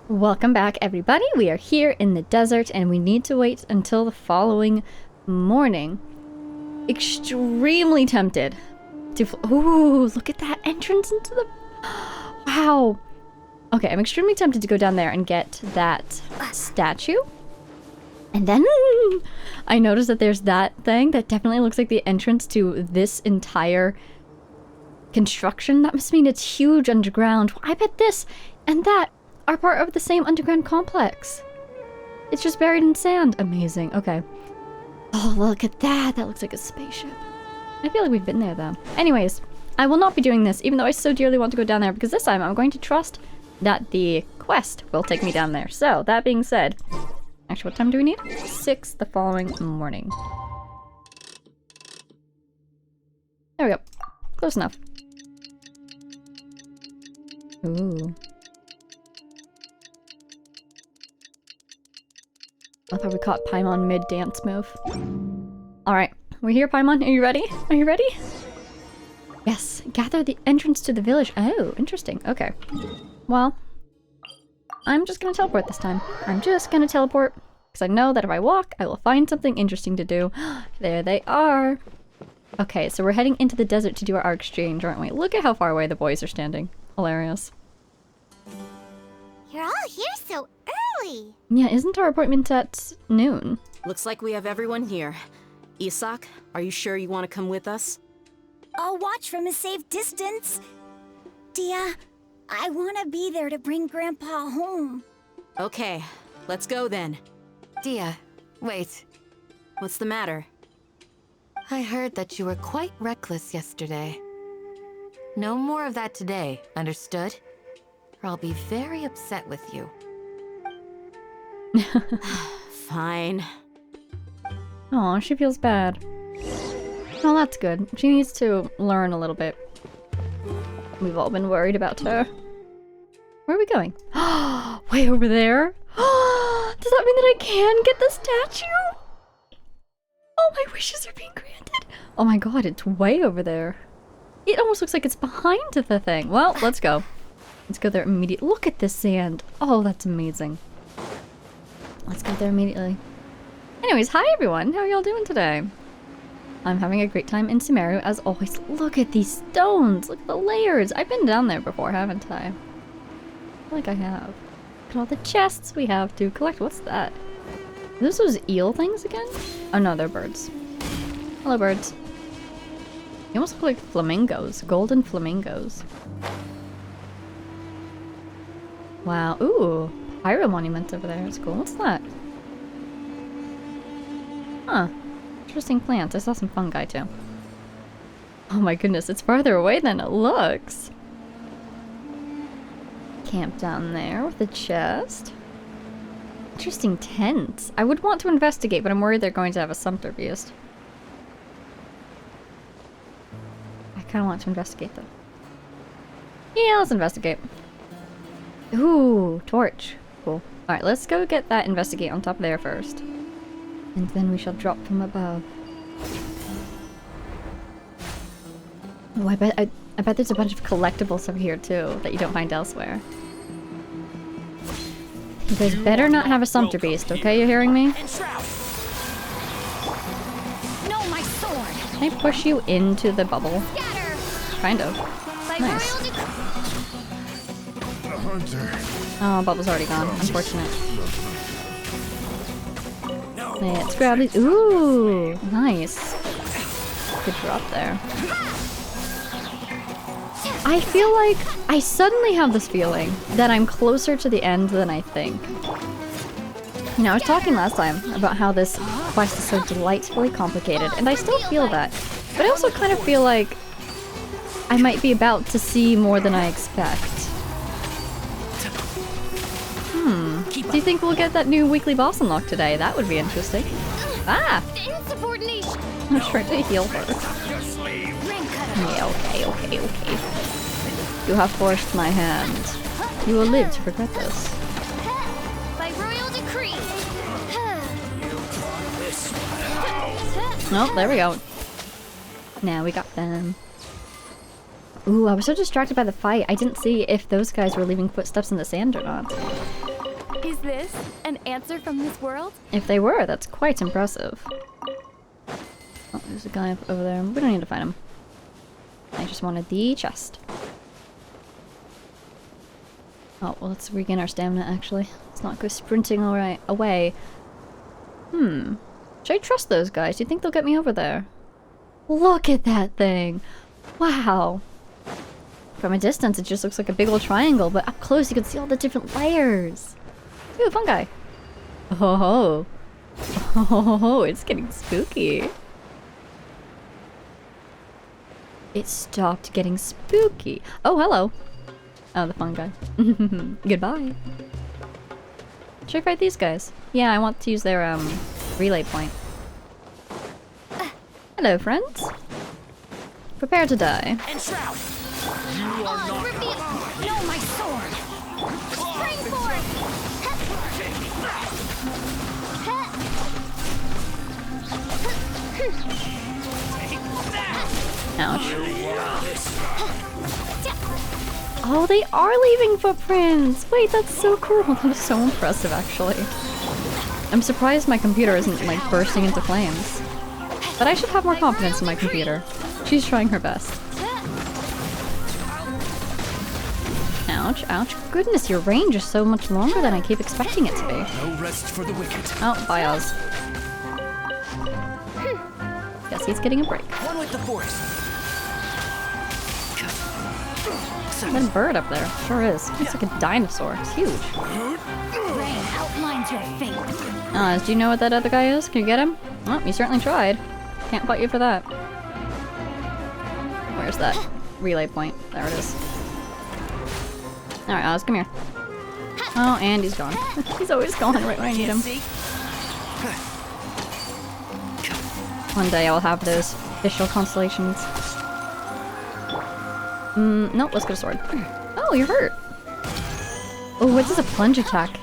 Welcome back, everybody. We are here in the desert and we need to wait until the following morning. Extremely tempted to... Ooh, look at that entrance into the... Wow. Okay, I'm extremely tempted to go down there and get that statue. And then I noticed that there's that thing that definitely looks like the entrance to this entire construction. That must mean it's huge underground. I bet this and that are part of the same underground complex. It's just buried in sand. Amazing. Okay. Oh, look at that. That looks like a spaceship. I feel like we've been there, though. Anyways, I will not be doing this, even though I so dearly want to go down there, because this time I'm going to trust that the quest will take me down there. So, that being said... Actually, what time do we need? 6 the following morning. There we go. Close enough. Ooh. I thought we caught Paimon mid-dance move. Alright, we're here, Paimon. Are you ready? Are you ready? Yes, gather the entrance to the village. Oh, interesting. Okay. Well, I'm just gonna teleport this time. I'm just gonna teleport, because I know that if I walk, I will find something interesting to do. There they are. Okay, so we're heading into the desert to do our exchange, aren't we? Look at how far away the boys are standing. Hilarious. You're all here so early. Yeah, isn't our appointment at noon? Looks like we have everyone here. Isak, are you sure you want to come with us? I'll watch from a safe distance. Dia, I want to be there to bring Grandpa home. Okay, let's go then. Dia, wait. What's the matter? I heard that you were quite reckless yesterday. No more of that today, understood? Or I'll be very upset with you. Fine. Aw, she feels bad. Oh, that's good. She needs to learn a little bit. We've all been worried about her. Where are we going? Way over there? Does that mean that I can get the statue? Oh, my wishes are being granted. Oh my god, it's way over there. It almost looks like it's behind the thing. Well, let's go. Let's go there immediately. Look at this sand. Oh, that's amazing. Let's go there immediately. Anyways, hi everyone. How are y'all doing today? I'm having a great time in Sumeru, as always. Look at these stones. Look at the layers. I've been down there before, haven't I? I feel like I have. Look at all the chests we have to collect. What's that? Are those eel things again? Oh no, they're birds. Hello, birds. They almost look like flamingos. Golden flamingos. Wow. Ooh. Pyro monument over there. It's cool. What's that? Huh. Interesting plants. I saw some fungi too. Oh my goodness, it's farther away than it looks. Camp down there with the chest. Interesting tents. I would want to investigate, but I'm worried they're going to have a sumpter beast. I kind of want to investigate though. Yeah, let's investigate. Ooh, torch. Cool. Alright, let's go get that investigate on top there first. And then we shall drop from above. Oh, I bet there's a bunch of collectibles over here too that you don't find elsewhere. You guys better not have a sumpter beast, okay? You hearing me? No, my sword. Can I push you into the bubble? Scatter. Kind of. Nice. Oh, bubble's already gone. Unfortunate. Let's grab these. Ooh, nice. Good drop there. I feel like I suddenly have this feeling that I'm closer to the end than I think. You know, I was talking last time about how this quest is so delightfully complicated, and I still feel that. But I also kind of feel like I might be about to see more than I expect. Do you think we'll get that new weekly boss unlock today? That would be interesting. Ah! Insubordination. I'm trying to heal her. Yeah, okay. You have forced my hand. You will live to regret this. By royal decree. Nope, there we go. Now we got them. Ooh, I was so distracted by the fight, I didn't see if those guys were leaving footsteps in the sand or not. Is this an answer from this world? If they were, that's quite impressive. Oh, there's a guy up over there. We don't need to find him. I just wanted the chest. Oh, well, let's regain our stamina, actually. Let's not go sprinting away. Should I trust those guys? Do you think they'll get me over there? Look at that thing! Wow! From a distance, it just looks like a big old triangle, but up close you can see all the different layers! Ooh, fun guy! Oh, oh, it's getting spooky. It stopped getting spooky. Oh, hello. Oh, the fun guy. Goodbye. Should I fight these guys? Yeah, I want to use their, relay point. Hello, friends. Prepare to die. Enshroud! You are not No, my sword! Springboard! Ouch. Oh, they are leaving footprints! Wait, that's so cool. That is so impressive, actually. I'm surprised my computer isn't, like, bursting into flames. But I should have more confidence in my computer. She's trying her best. Ouch, ouch. Goodness, your range is so much longer than I keep expecting it to be. no rest for the wicked. Oh, bye, Oz. Guess he's getting a break. One with the force. That bird up there. Sure is. It's like a dinosaur. It's huge. Rain outlines your fate. Oz, do you know what that other guy is? Can you get him? Well, you certainly tried. Can't fight you for that. Where's that relay point? There it is. Alright, Oz, come here. Oh, and he's gone. He's always gone right when I need him. One day I'll have those official constellations. Nope, let's get a sword. Oh, you're hurt. Oh, what does a plunge attack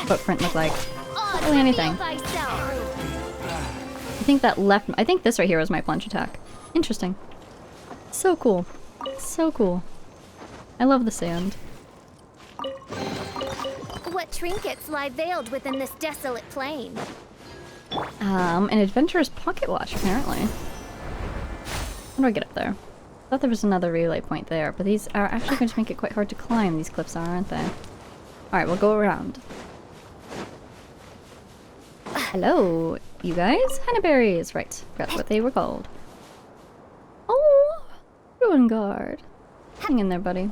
footprint look like? Not really anything. I think that left... I think this right here was my plunge attack. Interesting. So cool. So cool. I love the sand. What trinkets lie veiled within this desolate plain? An adventurer's pocket watch, apparently. How do I get up there? I thought there was another relay point there, but these are actually going to make it quite hard to climb, these cliffs are, aren't they? Alright, we'll go around. Hello, you guys? Hennaberries! Right, forgot what they were called. Oh! Ruin Guard. Hang in there, buddy.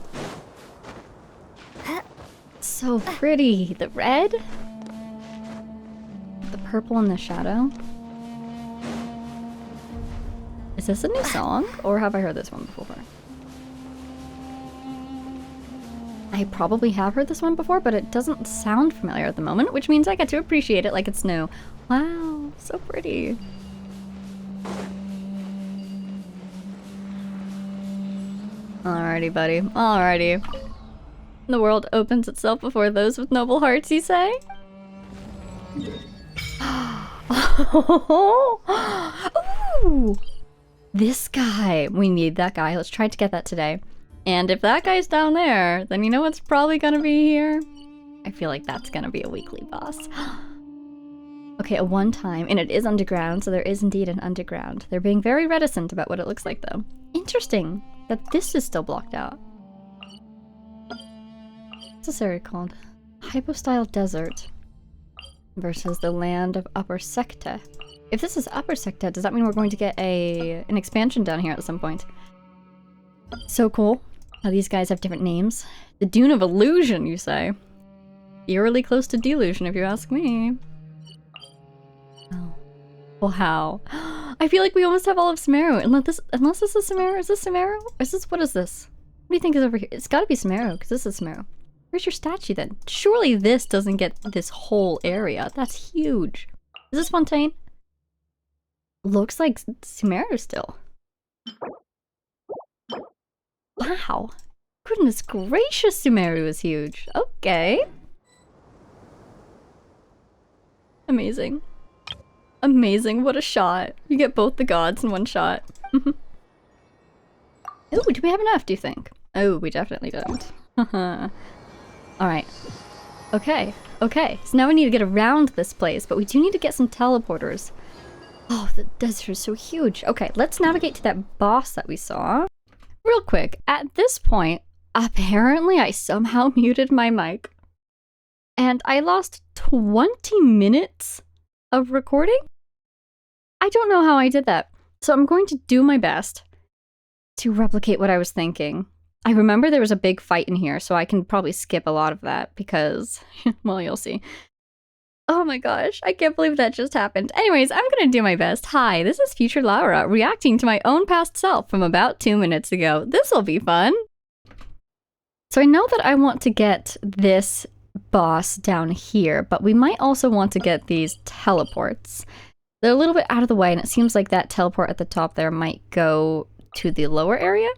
So pretty! The red? The purple and the shadow? Is this a new song? Or have I heard this one before? I probably have heard this one before, but it doesn't sound familiar at the moment, which means I get to appreciate it like it's new. Wow, so pretty. Alrighty, buddy. Alrighty. The world opens itself before those with noble hearts, you say? Ooh! This guy! We need that guy. Let's try to get that today. And if that guy's down there, then you know what's probably gonna be here? I feel like that's gonna be a weekly boss. Okay, a one-time, and it is underground, so there is indeed an underground. They're being very reticent about what it looks like, though. Interesting that this is still blocked out. What's this area called? Hypostyle Desert versus the land of Upper Secta. If this is Upper Secta, does that mean we're going to get an expansion down here at some point? So cool how these guys have different names. The Dune of Illusion, you say? Eerily close to delusion, if you ask me. Oh. Wow. I feel like we almost have all of Sumeru. Unless this is Sumeru. Is this Sumeru? What is this? What do you think is over here? It's gotta be Sumeru, because this is Sumeru. Where's your statue then? Surely this doesn't get this whole area. That's huge. Is this Fontaine? Looks like Sumeru still. Wow. Goodness gracious, Sumeru is huge. Okay. Amazing. Amazing. What a shot. You get both the gods in one shot. Ooh, do we have enough, do you think? Oh, we definitely don't. Alright. Okay, okay. So now we need to get around this place, but we do need to get some teleporters. Oh, the desert is so huge. Okay, let's navigate to that boss that we saw. Real quick, at this point, apparently I somehow muted my mic. And I lost 20 minutes of recording? I don't know how I did that. So I'm going to do my best to replicate what I was thinking. I remember there was a big fight in here, so I can probably skip a lot of that because, well, you'll see. Oh my gosh, I can't believe that just happened. Anyways, I'm gonna do my best. Hi, this is future Larua, reacting to my own past self from about 2 minutes ago. This'll be fun. So I know that I want to get this boss down here, but we might also want to get these teleports. They're a little bit out of the way, and it seems like that teleport at the top there might go to the lower area.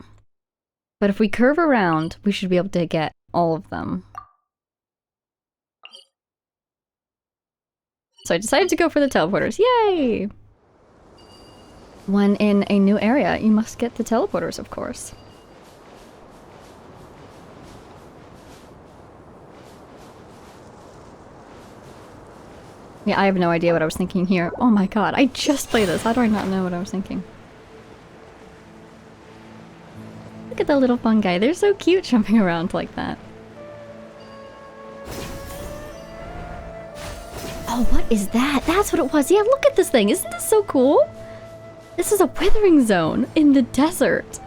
But if we curve around, we should be able to get all of them. So I decided to go for the teleporters. Yay! When in a new area, you must get the teleporters, of course. Yeah, I have no idea what I was thinking here. Oh my god, I just played this. How do I not know what I was thinking? Look at the little fungi. They're so cute jumping around like that. Oh, what is that? That's what it was. Yeah, look at this thing. Isn't this so cool? This is a withering zone in the desert.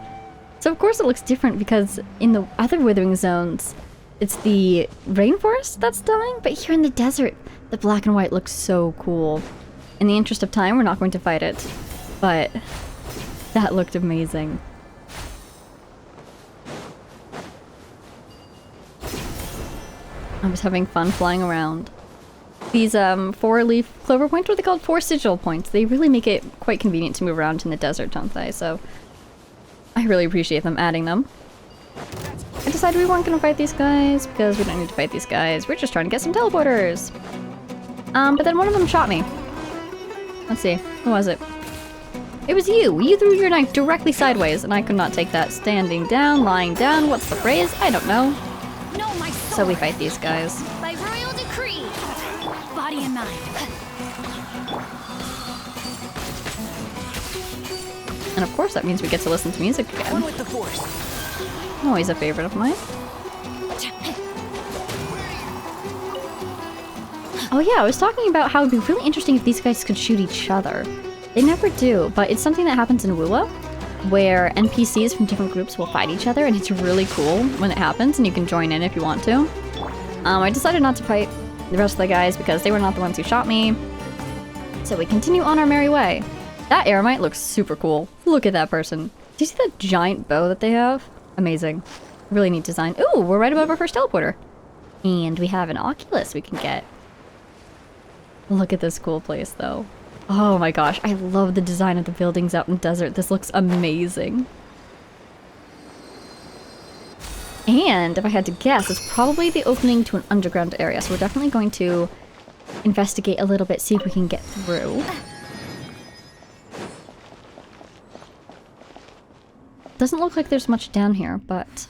So of course it looks different because in the other withering zones, it's the rainforest that's dying. But here in the desert, the black and white looks so cool. In the interest of time, we're not going to fight it. But that looked amazing. I was having fun flying around. These 4-leaf clover points, what are they called? 4 sigil points. They really make it quite convenient to move around in the desert, don't they? So I really appreciate them adding them. I decided we weren't going to fight these guys because we don't need to fight these guys. We're just trying to get some teleporters. But then one of them shot me. Let's see. Who was it? It was you! You threw your knife directly sideways and I could not take that. Standing down, lying down, what's the phrase? I don't know. No, my So we fight these guys. By royal decree. body and mind. And of course that means we get to listen to music again. One with the force. Always a favorite of mine. Oh yeah, I was talking about how it would be really interesting if these guys could shoot each other. They never do, but it's something that happens in Wua, where NPCs from different groups will fight each other, and it's really cool when it happens, and you can join in if you want to. I decided not to fight the rest of the guys because they were not the ones who shot me. So we continue on our merry way. That Eremite looks super cool. Look at that person. Do you see that giant bow that they have? Amazing. Really neat design. Ooh, we're right above our first teleporter. And we have an Oculus we can get. Look at this cool place, though. Oh my gosh, I love the design of the buildings out in the desert. This looks amazing. And if I had to guess, it's probably the opening to an underground area. So we're definitely going to investigate a little bit, see if we can get through. Doesn't look like there's much down here, but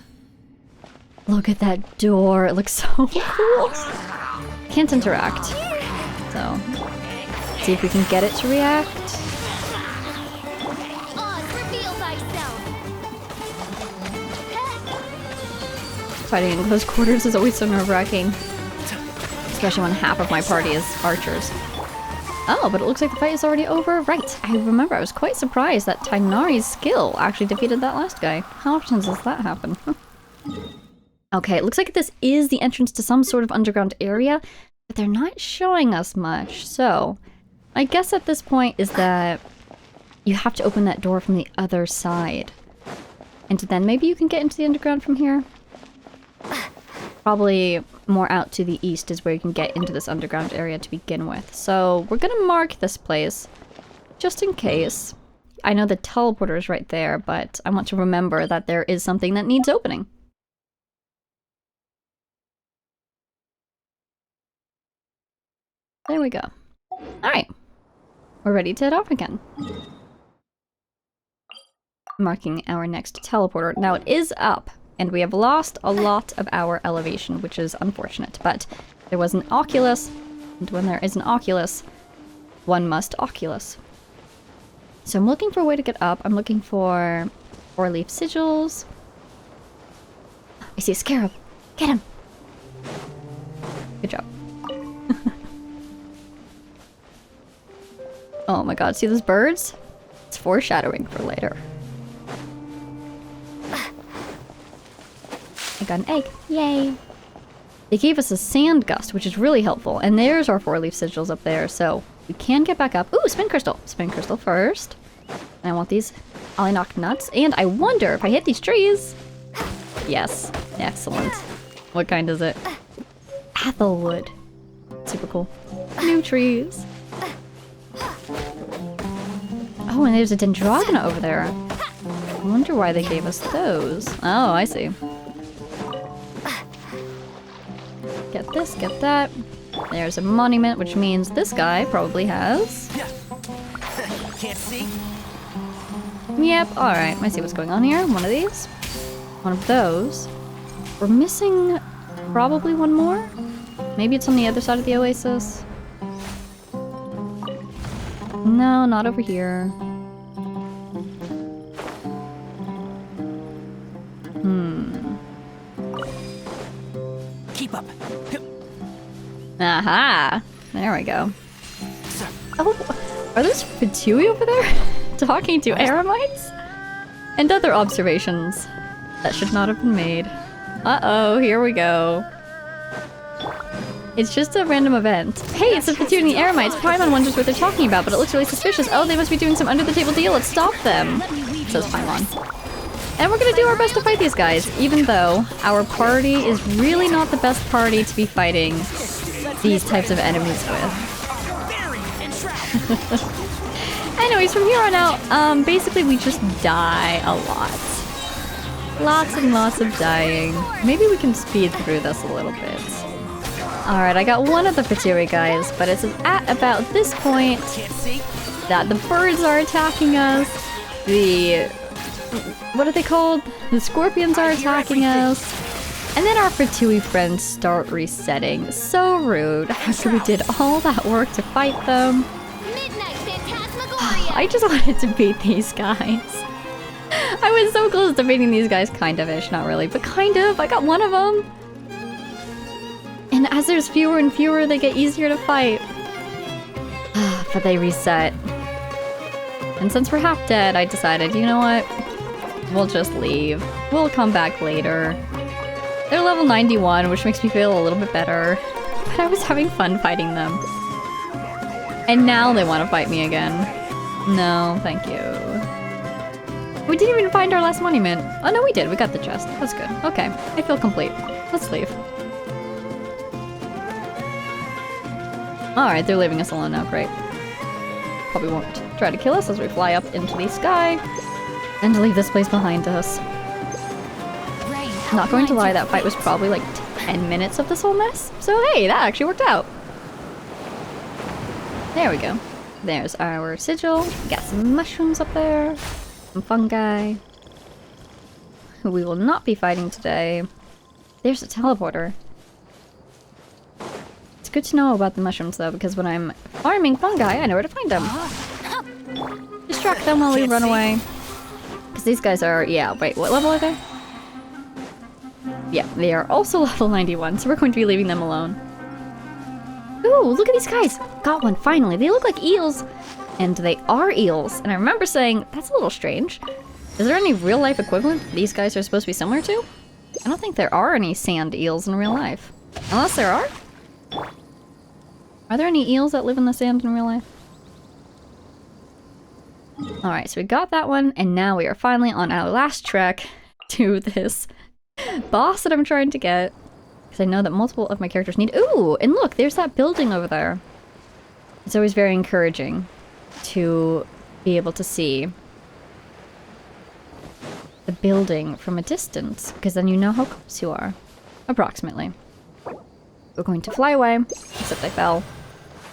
look at that door. It looks so cool. Can't interact. So, see if we can get it to react. Oz, reveal thyself. Fighting in close quarters is always so nerve-wracking. Especially when half of my party is archers. Oh, but it looks like the fight is already over. Right, I remember I was quite surprised that Tainari's skill actually defeated that last guy. How often does that happen? Okay, it looks like this is the entrance to some sort of underground area, but they're not showing us much. So, my guess at this point is that you have to open that door from the other side. And then maybe you can get into the underground from here? Probably more out to the east is where you can get into this underground area to begin with. So we're gonna mark this place, just in case. I know the teleporter is right there, but I want to remember that there is something that needs opening. There we go. Alright. We're ready to head off again. Marking our next teleporter. Now it is up. And we have lost a lot of our elevation, which is unfortunate. But There was an Oculus, and when there is an Oculus, one must Oculus. So I'm looking for a way to get up. I'm looking for 4-leaf sigils. I see a scarab. Get him! Good job. Oh my god, see those birds? It's foreshadowing for later. I got an egg. Yay! They gave us a sand gust, which is really helpful. And there's our 4-leaf sigils up there, so we can get back up. Ooh, spin crystal! Spin crystal first. And I want these Alinok nuts. And I wonder if I hit these trees. Yes. Excellent. What kind is it? Athelwood. Super cool. New trees. Oh, and there's a Dendrogona over there. I wonder why they gave us those. Oh, I see. Get this, get that. There's a monument, which means this guy probably has. Can't see? Yep, alright. I see what's going on here. One of these. One of those. We're missing probably one more? Maybe it's on the other side of the oasis? No, not over here. Keep up. Aha! There we go. Oh, are those Fatui over there? Talking to Eremites? And other observations that should not have been made. Uh-oh, here we go. It's just a random event. Hey, it's the Fatui and the Eremites. Paimon wonders what they're talking about, but it looks really suspicious. Oh, they must be doing some under-the-table deal. Let's stop them, says Paimon. And we're gonna do our best to fight these guys, even though our party is really not the best party to be fighting these types of enemies with. Anyways, from here on out, basically we just die a lot. Lots and lots of dying. Maybe we can speed through this a little bit. Alright, I got one of the Fatui guys, but it's at about this point that the birds are attacking us. What are they called? The scorpions are attacking us. And then our Fatui friends start resetting. So rude after we did all that work to fight them. I just wanted to beat these guys. I was so close to beating these guys, kind of-ish, not really, but kind of. I got one of them. And as there's fewer and fewer, they get easier to fight. But they reset. And since we're half dead, I decided, you know what? We'll just leave. We'll come back later. They're level 91, which makes me feel a little bit better. But I was having fun fighting them. And now they want to fight me again. No, thank you. We didn't even find our last monument. Oh no, we did. We got the chest. That's good. Okay, I feel complete. Let's leave. Alright, they're leaving us alone now. Great. Probably won't try to kill us as we fly up into the sky. And to leave this place behind us. Not going to lie, that fight was probably like 10 minutes of this whole mess. So hey, that actually worked out. There we go. There's our sigil. We got some mushrooms up there. Some fungi. Who we will not be fighting today. There's a teleporter. It's good to know about the mushrooms though, because when I'm farming fungi, I know where to find them. Distract them while we run away. Because these guys are, yeah, wait, what level are they? Yeah, they are also level 91, so we're going to be leaving them alone. Ooh, look at these guys! Got one, finally. They look like eels. And they are eels. And I remember saying, that's a little strange. Is there any real-life equivalent these guys are supposed to be similar to? I don't think there are any sand eels in real life. Unless there are? Are there any eels that live in the sand in real life? Alright, so we got that one, and now we are finally on our last trek to this boss that I'm trying to get. Because I know that multiple of my characters need— ooh! And look, there's that building over there. It's always very encouraging to be able to see the building from a distance, because then you know how close you are. Approximately. We're going to fly away, except I fell.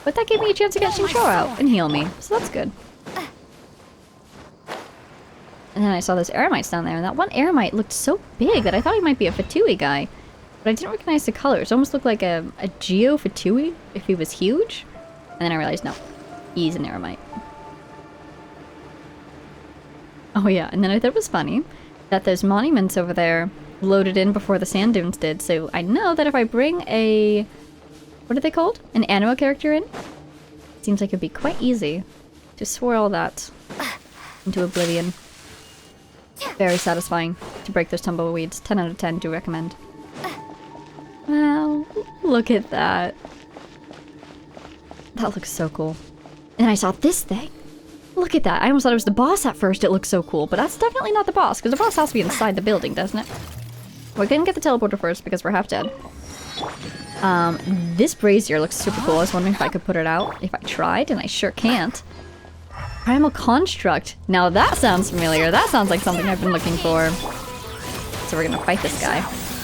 But that gave me a chance to get Xingqiu out and heal me, so that's good. And then I saw those eremites down there, and that one eremite looked so big that I thought he might be a Fatui guy. But I didn't recognize the colors. It almost looked like a Geo Fatui if he was huge. And then I realized, no, he's an Eremite. Oh yeah, and then I thought it was funny that those monuments over there loaded in before the sand dunes did, so I know that if I bring a... what are they called? An anima character in? It seems like it'd be quite easy to swirl that into oblivion. Very satisfying to break those tumbleweeds. 10 out of 10, do recommend. Wow, look at that. That looks so cool. And I saw this thing. Look at that. I almost thought it was the boss at first. It looked so cool, but that's definitely not the boss, because the boss has to be inside the building, doesn't it? We're gonna get the teleporter first because we're half dead. This brazier looks super cool. I was wondering if I could put it out if I tried, and I sure can't. Primal Construct. Now that sounds familiar. That sounds like something I've been looking for. So we're gonna fight this guy.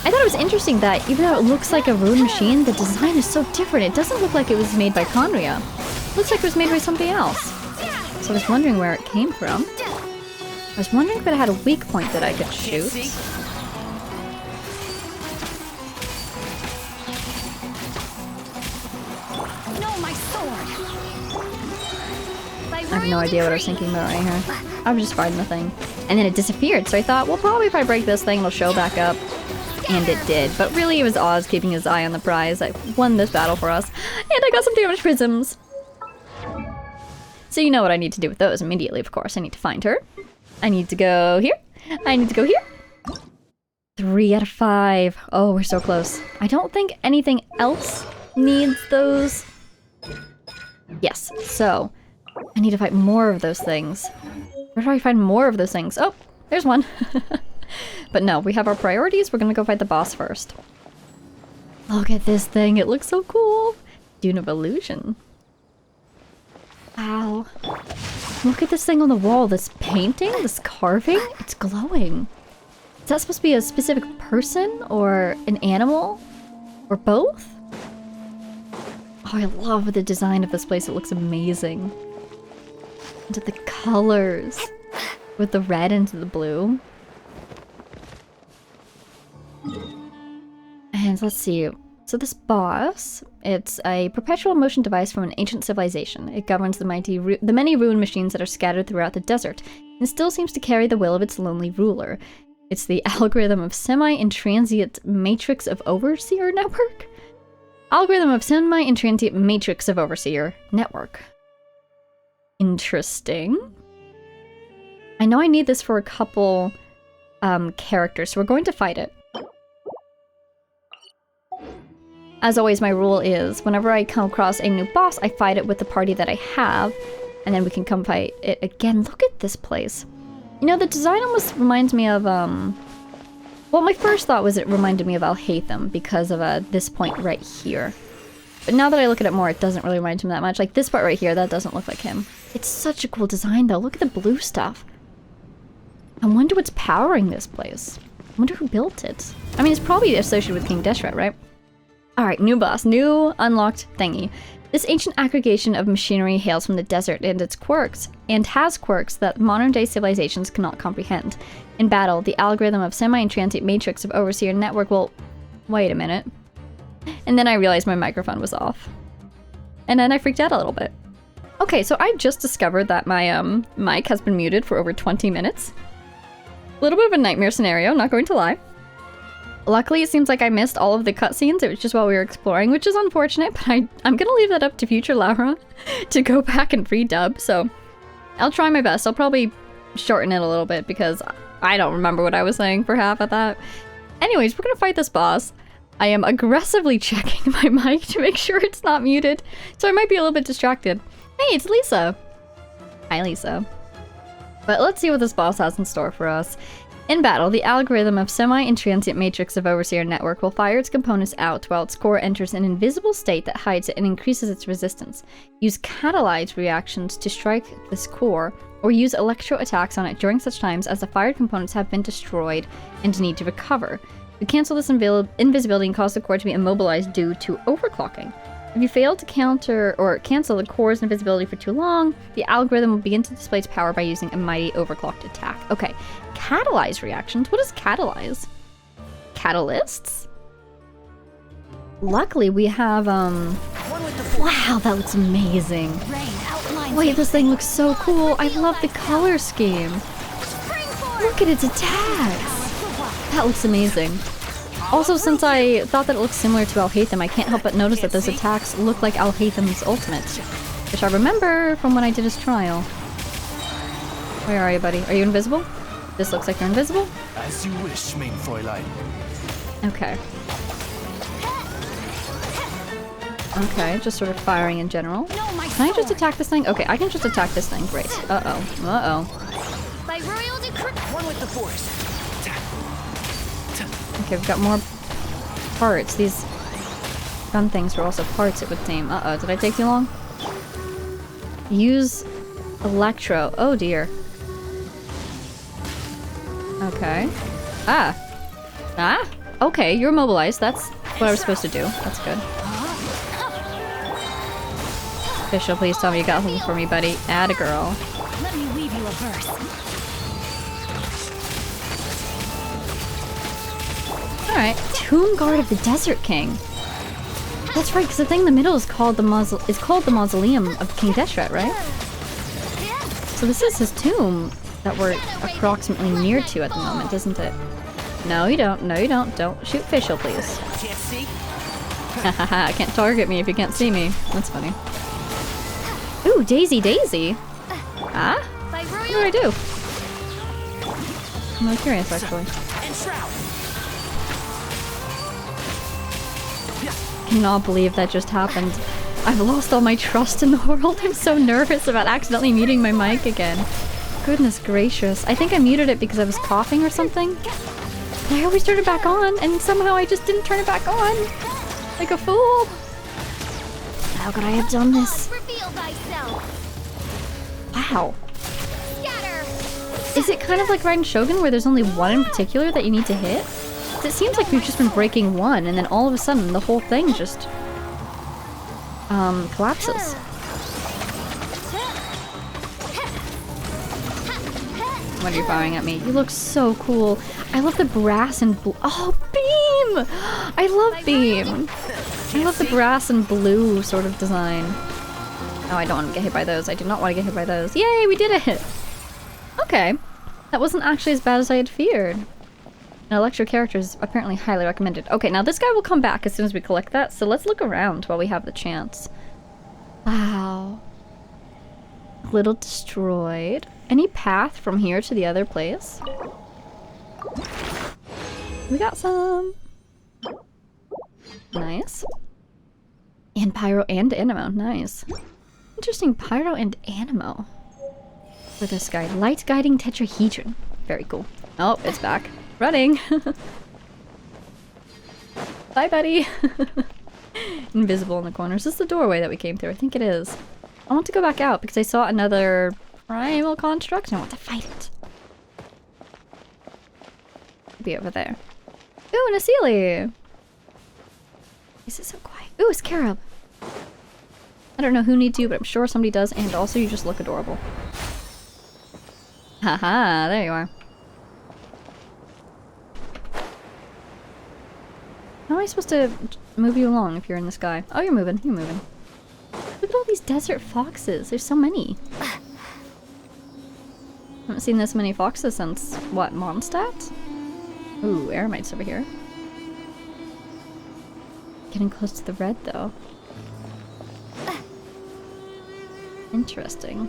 I thought it was interesting that even though it looks like a rune machine, the design is so different. It doesn't look like it was made by Conria. It looks like it was made by something else. So I was wondering where it came from. I was wondering if it had a weak point that I could shoot. I have no idea what I was thinking about right here. I was just fighting the thing. And then it disappeared, so I thought, well, probably if I break this thing, it'll show back up. And it did. But really, it was Oz keeping his eye on the prize. I won this battle for us. And I got some damaged prisms. So you know what I need to do with those immediately, of course. I need to find her. I need to go here. I need to go here. 3 out of 5. Oh, we're so close. I don't think anything else needs those. Yes, so I need to fight more of those things. Where do I find more of those things? Oh, there's one. But no, we have our priorities. We're gonna go fight the boss first. Look at this thing. It looks so cool. Dune of Illusion. Wow. Look at this thing on the wall. This painting, this carving. It's glowing. Is that supposed to be a specific person or an animal? Or both? Oh, I love the design of this place. It looks amazing. Into the colors. With the red into the blue. And let's see. So this boss, it's a perpetual motion device from an ancient civilization. It governs the many rune machines that are scattered throughout the desert, and still seems to carry the will of its lonely ruler. It's the algorithm of semi-intransient matrix of overseer network? Algorithm of semi-intransient matrix of overseer network. Interesting. I know I need this for a couple characters, so we're going to fight it. As always, my rule is, whenever I come across a new boss, I fight it with the party that I have, and then we can come fight it again. Look at this place. You know, the design almost reminds me of, well, my first thought was it reminded me of Alhaitham because of this point right here. But now that I look at it more, it doesn't really remind him that much. Like this part right here, that doesn't look like him. It's such a cool design, though. Look at the blue stuff. I wonder what's powering this place. I wonder who built it. I mean, it's probably associated with King Deshret, right? Alright, new boss. New unlocked thingy. This ancient aggregation of machinery hails from the desert and its quirks, and has quirks that modern-day civilizations cannot comprehend. In battle, the algorithm of semi-intransient matrix of overseer network will... Wait a minute. And then I realized my microphone was off. And then I freaked out a little bit. Okay, so I just discovered that my mic has been muted for over 20 minutes. A little bit of a nightmare scenario, not going to lie. Luckily, it seems like I missed all of the cutscenes. It was just while we were exploring, which is unfortunate, but I'm gonna leave that up to future Larua to go back and redub, so I'll try my best. I'll probably shorten it a little bit because I don't remember what I was saying for half of that. Anyways, we're gonna fight this boss. I am aggressively checking my mic to make sure it's not muted, so I might be a little bit distracted. Hey, it's Lisa! Hi, Lisa. But let's see what this boss has in store for us. In battle, the algorithm of semi-intransient matrix of overseer network will fire its components out while its core enters an invisible state that hides it and increases its resistance. Use catalyzed reactions to strike this core, or use electro attacks on it during such times as the fired components have been destroyed and need to recover. You cancel this invisibility and cause the core to be immobilized due to overclocking. If you fail to counter or cancel the core's invisibility for too long, the algorithm will begin to display its power by using a mighty overclocked attack. Okay, catalyze reactions? What is catalyze? Catalysts? Luckily, we have, One with the force. wow, that looks amazing. Rain outlines. Wait, this thing looks so cool. I love the color scheme. Look at its attacks. That looks amazing. Also, since I thought that it looked similar to Alhaitham, I can't help but notice that those attacks look like Alhaitham's ultimate, which I remember from when I did his trial. Where are you, buddy? Are you invisible? This looks like you're invisible. As you wish, mein Fräulein. Okay. Okay, just sort of firing in general. Can I just attack this thing? Okay, I can just attack this thing. Great. Uh-oh. Uh-oh. By royal decree. One with the force. Okay, we've got more parts. These gun things were also parts, it would seem. Uh-oh, did I take too long? Use electro. Oh dear. Okay. Ah. Ah? Okay, you're immobilized. That's what I was supposed to do. That's good. Official, please tell me you got something for me, buddy. Add a girl. Let me weave you a verse. Alright. Tomb Guard of the Desert King. That's right, because the thing in the middle is called the Mausoleum of King Deshret, right? So this is his tomb that we're approximately near to at the moment, isn't it? No, you don't. No, you don't. Don't shoot Official, please. Can't see? Hahaha, can't target me if you can't see me. That's funny. Ooh, Daisy Daisy! Ah? By What do royal. I do? I'm really curious, actually. And shroud. Cannot believe that just happened. I've lost all my trust in the world. I'm so nervous about accidentally muting my mic again. Goodness gracious. I think I muted it because I was coughing or something. And I always turn it back on, and somehow I just didn't turn it back on. Like a fool. How could I have done this? Reveal thyself. Wow. Scatter. Is it kind of like Raiden Shogun where there's only one in particular that you need to hit? 'Cause it seems like we've just been breaking one, and then all of a sudden the whole thing just collapses. What are you firing at me? You look so cool. I love the brass and blue. Oh, Beam! I love Beam. I love the brass and blue sort of design. Oh, I don't want to get hit by those. I do not want to get hit by those. Yay, we did it! Okay. That wasn't actually as bad as I had feared. An electro character is apparently highly recommended. Okay, now this guy will come back as soon as we collect that, so let's look around while we have the chance. Wow. Little destroyed. Any path from here to the other place? We got some. Nice. And pyro and animo. Nice. Interesting pyro and animo. For this guy. Light guiding tetrahedron. Very cool. Oh, it's back. Running. Bye, buddy. Invisible in the corner. Is this the doorway that we came through? I think it is. I want to go back out because I saw another primal construct and I want to fight it. Be over there. Ooh, an Asili! Is it so quiet? Ooh, a Scarab! I don't know who needs you, but I'm sure somebody does, and also you just look adorable. Haha, there you are. How am I supposed to move you along if you're in the sky? Oh, you're moving. You're moving. Look at all these desert foxes. There's so many. Haven't seen this many foxes since, what, Mondstadt? Ooh, Eremite's over here. Getting close to the red, though. Interesting.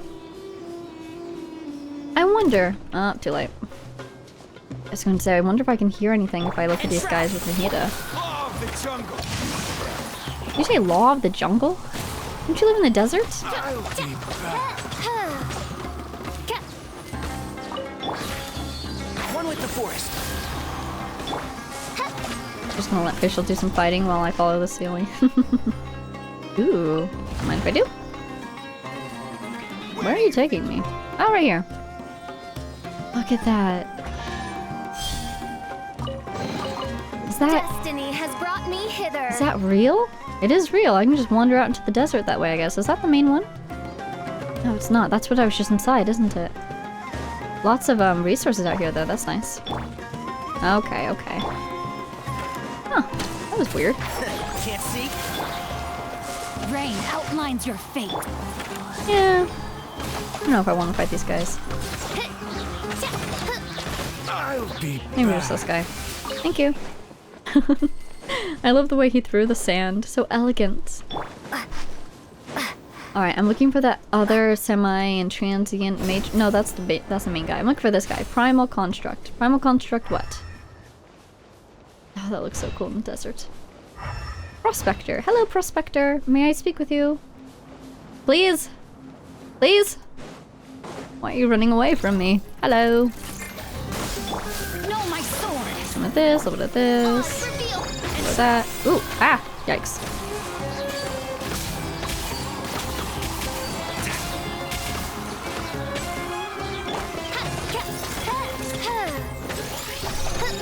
I wonder... Oh, too late. I was going to say, I wonder if I can hear anything if I look at these guys with Nahida. Law of the jungle. Did you say Law of the Jungle? Don't you live in the desert? I'll be back. One with the force. Just gonna let Fischl do some fighting while I follow the ceiling. Ooh. Mind if I do? Where are you taking me? Oh, right here. Look at that. Is that... Destiny has brought me hither. Is that real? It is real. I can just wander out into the desert that way, I guess. Is that the main one? No, it's not. That's what I was just inside, isn't it? Lots of resources out here, though. That's nice. Okay, okay. Huh. That was weird. Can't see? Rain outlines your fate. Yeah. I don't know if I want to fight these guys. I'll be Maybe just this guy. Thank you. I love the way he threw the sand. So elegant. Alright, I'm looking for that other semi and transient mage. No, that's the main guy. I'm looking for this guy. Primal Construct. Primal Construct what? Oh, that looks so cool in the desert. Prospector. Hello, Prospector. May I speak with you? Please? Please? Why are you running away from me? Hello. No, my sword. Some of this, a little bit of this. Reveal. A little of that. Ooh, ah, yikes.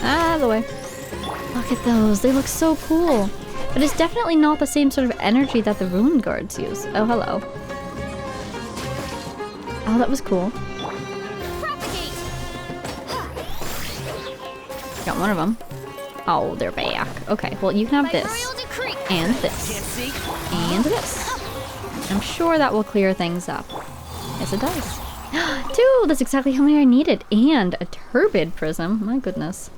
Out of the way. Look at those. They look so cool. But it's definitely not the same sort of energy that the Ruin Guards use. Oh, hello. Oh, that was cool. Propagate. Got one of them. Oh, they're back. Okay, well, you can have By this. royal decree. And Can't this. see? And this. I'm sure that will clear things up. Yes, it does. Two! That's exactly how many I needed. And a turbid prism. My goodness.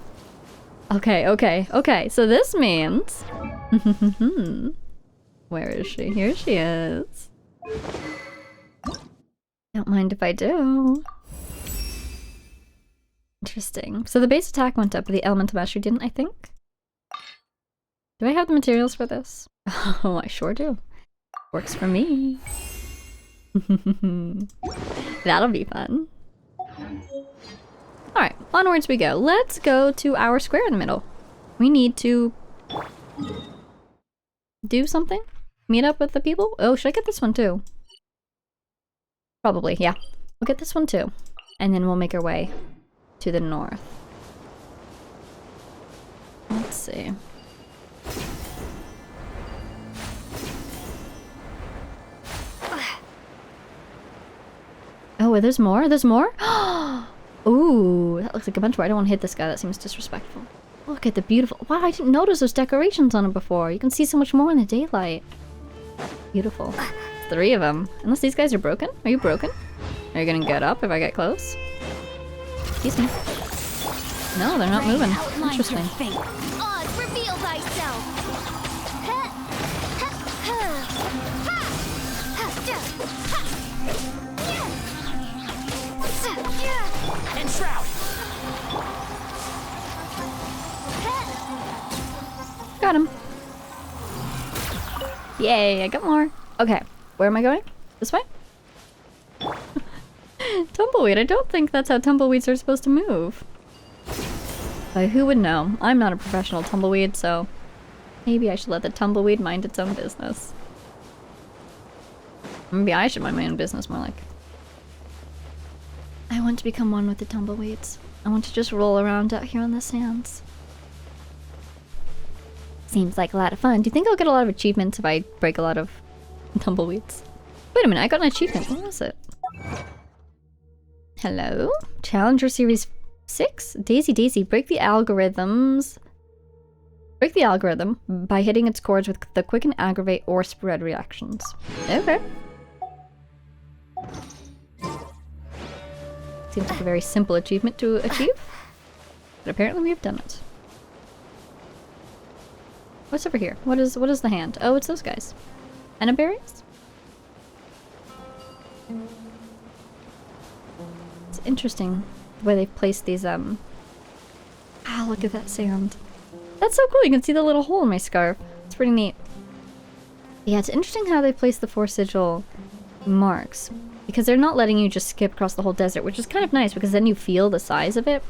Okay, okay, okay. So this means... Where is she? Here she is. Don't mind if I do. Interesting. So the base attack went up, but the elemental mastery didn't, I think? Do I have the materials for this? Oh, I sure do. Works for me. That'll be fun. Alright, onwards we go. Let's go to our square in the middle. We need to do something? Meet up with the people? Oh, should I get this one too? Probably, yeah. We'll get this one too. And then we'll make our way to the north. Let's see. Oh, there's more? There's more? Ooh, that looks like a bunch more. I don't want to hit this guy. That seems disrespectful. Look at the beautiful... Wow, I didn't notice those decorations on it before. You can see so much more in the daylight. Beautiful. 3 of them. Unless these guys are broken? Are you broken? Are you gonna get up if I get close? Excuse me. No, they're not moving. Interesting. Oz, reveal thyself. And shroud. Got him. Yay, I got more. Okay, where am I going? This way? Tumbleweed, I don't think that's how tumbleweeds are supposed to move. But who would know? I'm not a professional tumbleweed, so maybe I should let the tumbleweed mind its own business. Maybe I should mind my own business more like. I want to become one with the tumbleweeds. I want to just roll around out here on the sands. Seems like a lot of fun. Do you think I'll get a lot of achievements if I break a lot of tumbleweeds? Wait a minute, I got an achievement. What was it? Hello? Challenger Series 6? Daisy Daisy, break the algorithms. Break the algorithm by hitting its chords with the quicken, aggravate, or spread reactions. Okay. Seems like a very simple achievement to achieve. But apparently we've done it. What's over here? What is the hand? Oh, it's those guys. Berries? It's interesting the way they've placed these, Ah, look at that sand. That's so cool, you can see the little hole in my scarf. It's pretty neat. Yeah, it's interesting how they place the 4 sigil marks. Because they're not letting you just skip across the whole desert, which is kind of nice because then you feel the size of it.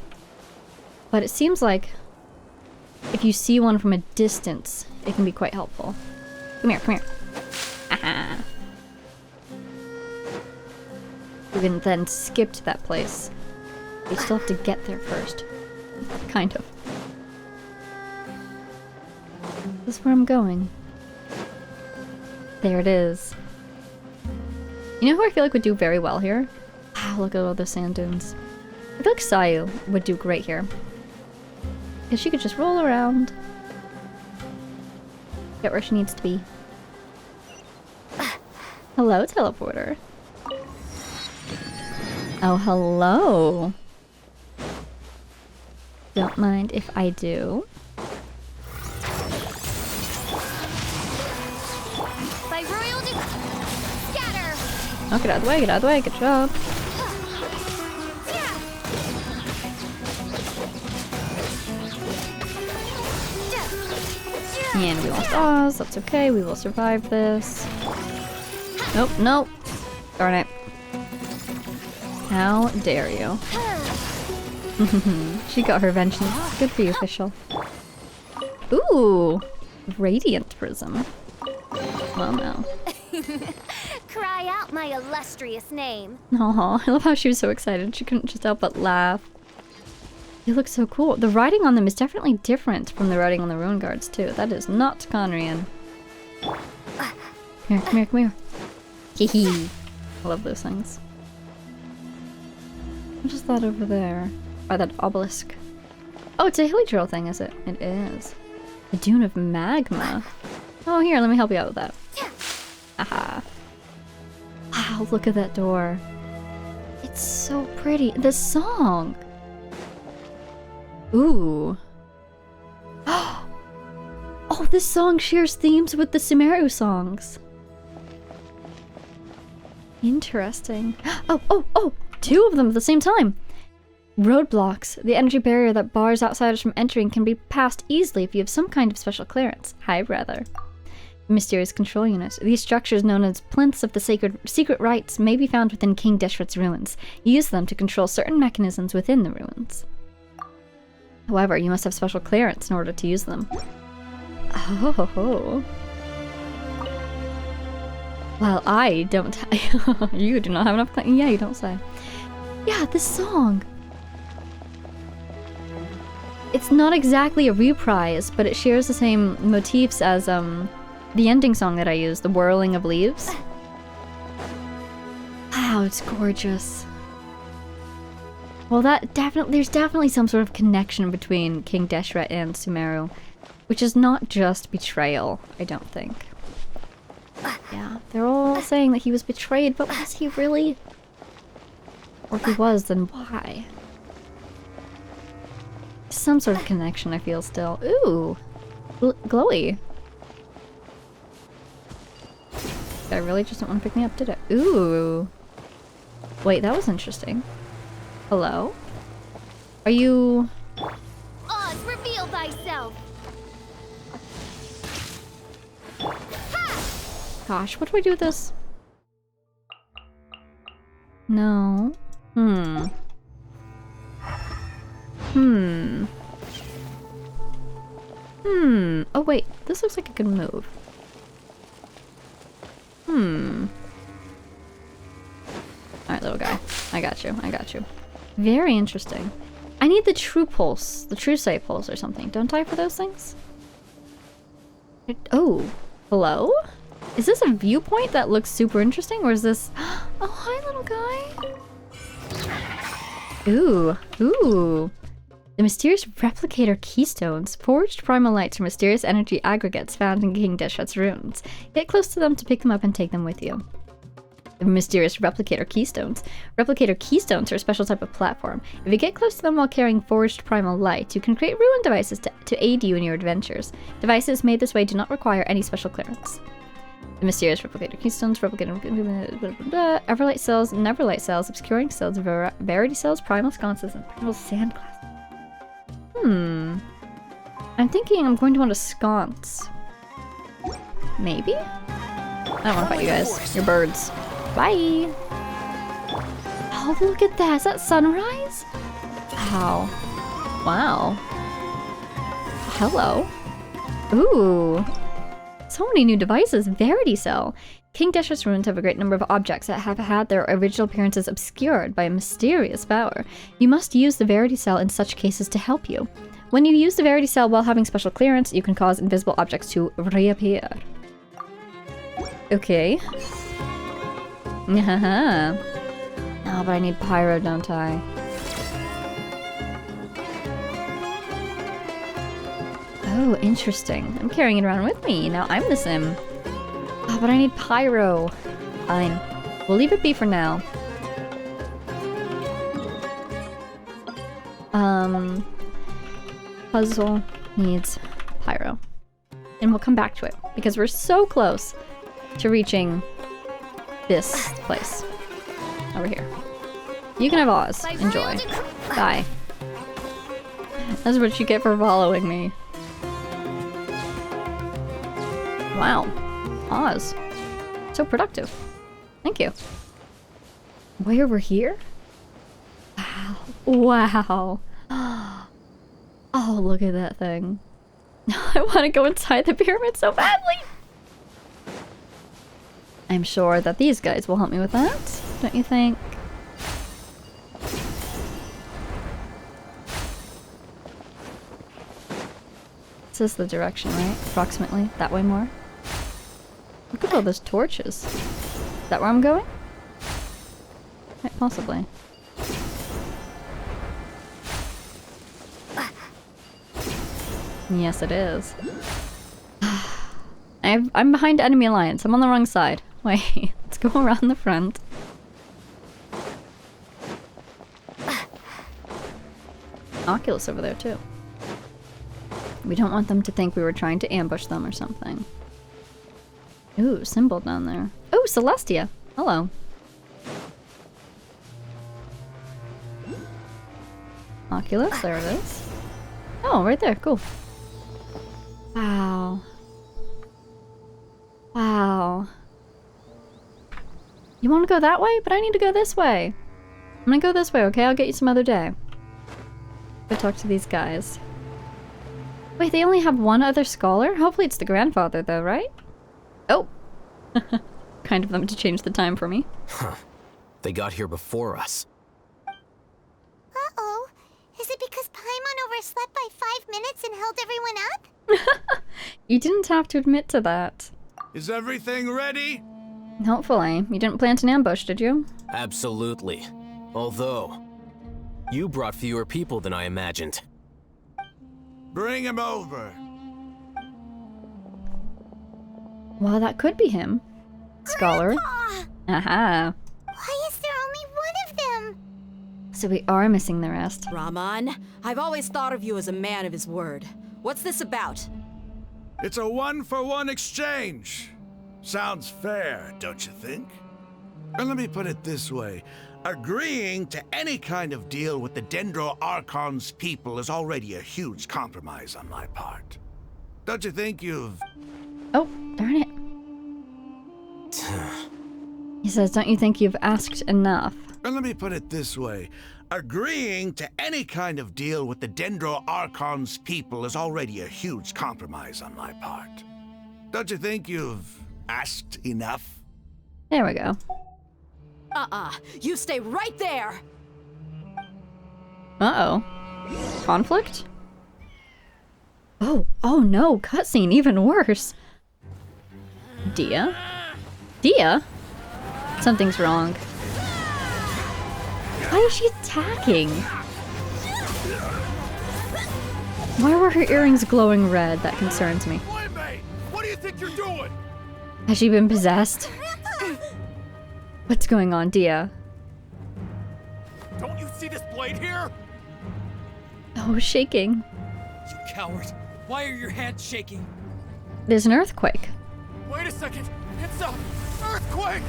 But it seems like if you see one from a distance, it can be quite helpful. Come here, come here. Aha. You can then skip to that place. You still have to get there first. Kind of. This is where I'm going. There it is. You know who I feel like would do very well here? Wow, look at all those sand dunes. I feel like Sayu would do great here. Because she could just roll around. Get where she needs to be. Hello, teleporter. Oh, hello. Don't mind if I do. By royal scatter. Oh, get out of the way, get out of the way. Good job. And we lost Oz. That's okay. We will survive this. Nope, nope. Darn it. How dare you? She got her vengeance. Good for you, official. Ooh! Radiant prism. Well, no. Cry out my illustrious name. Aw, I love how she was so excited. She couldn't just help but laugh. They look so cool. The writing on them is definitely different from the writing on the rune guards, too. That is not Conrian. Come here, come here, come here. Hee. I love those things. What is that over there? By that obelisk. Oh, it's a hilly trail thing, is it? It is. A dune of magma. Oh, here, let me help you out with that. Aha. Wow, look at that door. It's so pretty. The song. Ooh. Oh, this song shares themes with the Sumeru songs. Interesting. Oh! 2 of them at the same time! Roadblocks. The energy barrier that bars outsiders from entering can be passed easily if you have some kind of special clearance. Hi, brother. Mysterious control unit. These structures, known as plinths of the secret rites, may be found within King Deshret's ruins. Use them to control certain mechanisms within the ruins. However, you must have special clearance in order to use them. Oh. Well, I don't. You do not have enough clearance. Yeah, you don't say. Yeah, this song. It's not exactly a reprise, but it shares the same motifs as the ending song that I use, the whirling of leaves. Wow, it's gorgeous. Well, there's definitely some sort of connection between King Deshret and Sumeru, which is not just betrayal, I don't think. Yeah, they're all saying that he was betrayed, but was he really? Or if he was, then why? Some sort of connection, I feel still. Ooh! Glowy. I really just didn't want to pick me up, did it? Ooh! Wait, that was interesting. Hello? Are you... Oz, reveal thyself. Gosh, what do I do with this? No. Oh wait, this looks like a good move. Alright, little guy. I got you, I got you. Very interesting. I need the true pulse, the true sight pulse or something. Don't I for those things? Oh, hello? Is this a viewpoint that looks super interesting, or is this... Oh, hi, little guy! Ooh. The mysterious replicator keystones. Forged primal lights are mysterious energy aggregates found in King Deshret's ruins. Get close to them to pick them up and take them with you. The mysterious replicator keystones. Replicator keystones are a special type of platform. If you get close to them while carrying forged primal light, you can create ruin devices to aid you in your adventures. Devices made this way do not require any special clearance. The mysterious replicator keystones, Everlight cells, Neverlight cells, obscuring cells, verity cells, primal sconces, and primal sandglass. I'm thinking I'm going to want a sconce. Maybe? I don't want to fight you guys. You're birds. Bye! Oh, look at that! Is that sunrise? Wow. Wow. Hello. Ooh. So many new devices. Verity Cell. King Deshret's ruins have a great number of objects that have had their original appearances obscured by a mysterious power. You must use the Verity Cell in such cases to help you. When you use the Verity Cell while having special clearance, you can cause invisible objects to reappear. Okay. Haha. Oh, but I need pyro, don't I? Oh, interesting. I'm carrying it around with me. Now I'm the sim. Oh, but I need pyro. Fine. We'll leave it be for now. Puzzle needs pyro. And we'll come back to it, because we're so close to reaching this place. Over here. You can have Oz. Enjoy. Bye. That's what you get for following me. Wow. Oz. So productive. Thank you. Way over here? Wow. Wow. Oh, look at that thing. I want to go inside the pyramid so badly. I'm sure that these guys will help me with that, don't you think? This is the direction, right? Approximately. That way more. Look at all those torches. Is that where I'm going? Right, possibly. Yes, it is. I'm behind enemy alliance. I'm on the wrong side. Wait, let's go around the front. Oculus over there too. We don't want them to think we were trying to ambush them or something. Ooh, symbol down there. Oh, Celestia. Hello. Oculus, there it is. Oh, right there, cool. Wow. Wow. You want to go that way? But I need to go this way. I'm gonna go this way, okay? I'll get you some other day. Go talk to these guys. Wait, they only have one other scholar? Hopefully it's the grandfather though, right? Oh. Kind of them to change the time for me. Huh. They got here before us. Uh-oh. Is it because Paimon overslept by 5 minutes and held everyone up? You didn't have to admit to that. Is everything ready? Hopefully. You didn't plant an ambush, did you? Absolutely. Although, you brought fewer people than I imagined. Bring him over. Well, that could be him. Scholar. Grandpa! Aha. Why is there only one of them? So we are missing the rest. Raman, I've always thought of you as a man of his word. What's this about? It's a 1-for-1 exchange. Sounds fair, don't you think? And let me put it this way. Agreeing to any kind of deal with the Dendro Archon's people is already a huge compromise on my part. Don't you think you've... Oh, darn it. He says, don't you think you've asked enough? And let me put it this way. Agreeing to any kind of deal with the Dendro Archon's people is already a huge compromise on my part. Don't you think you've asked enough? There we go. You stay right there! Uh-oh. Conflict? Oh, oh no, cutscene, even worse. Dia? Dia? Something's wrong. Why is she attacking? Why were her earrings glowing red? That concerns me. Playmate, what do you think you're doing? Has she been possessed? What's going on, Dia? Don't you see this blade here? Oh, shaking. You coward. Why are your hands shaking? There's an earthquake. Wait a second. It's a earthquake!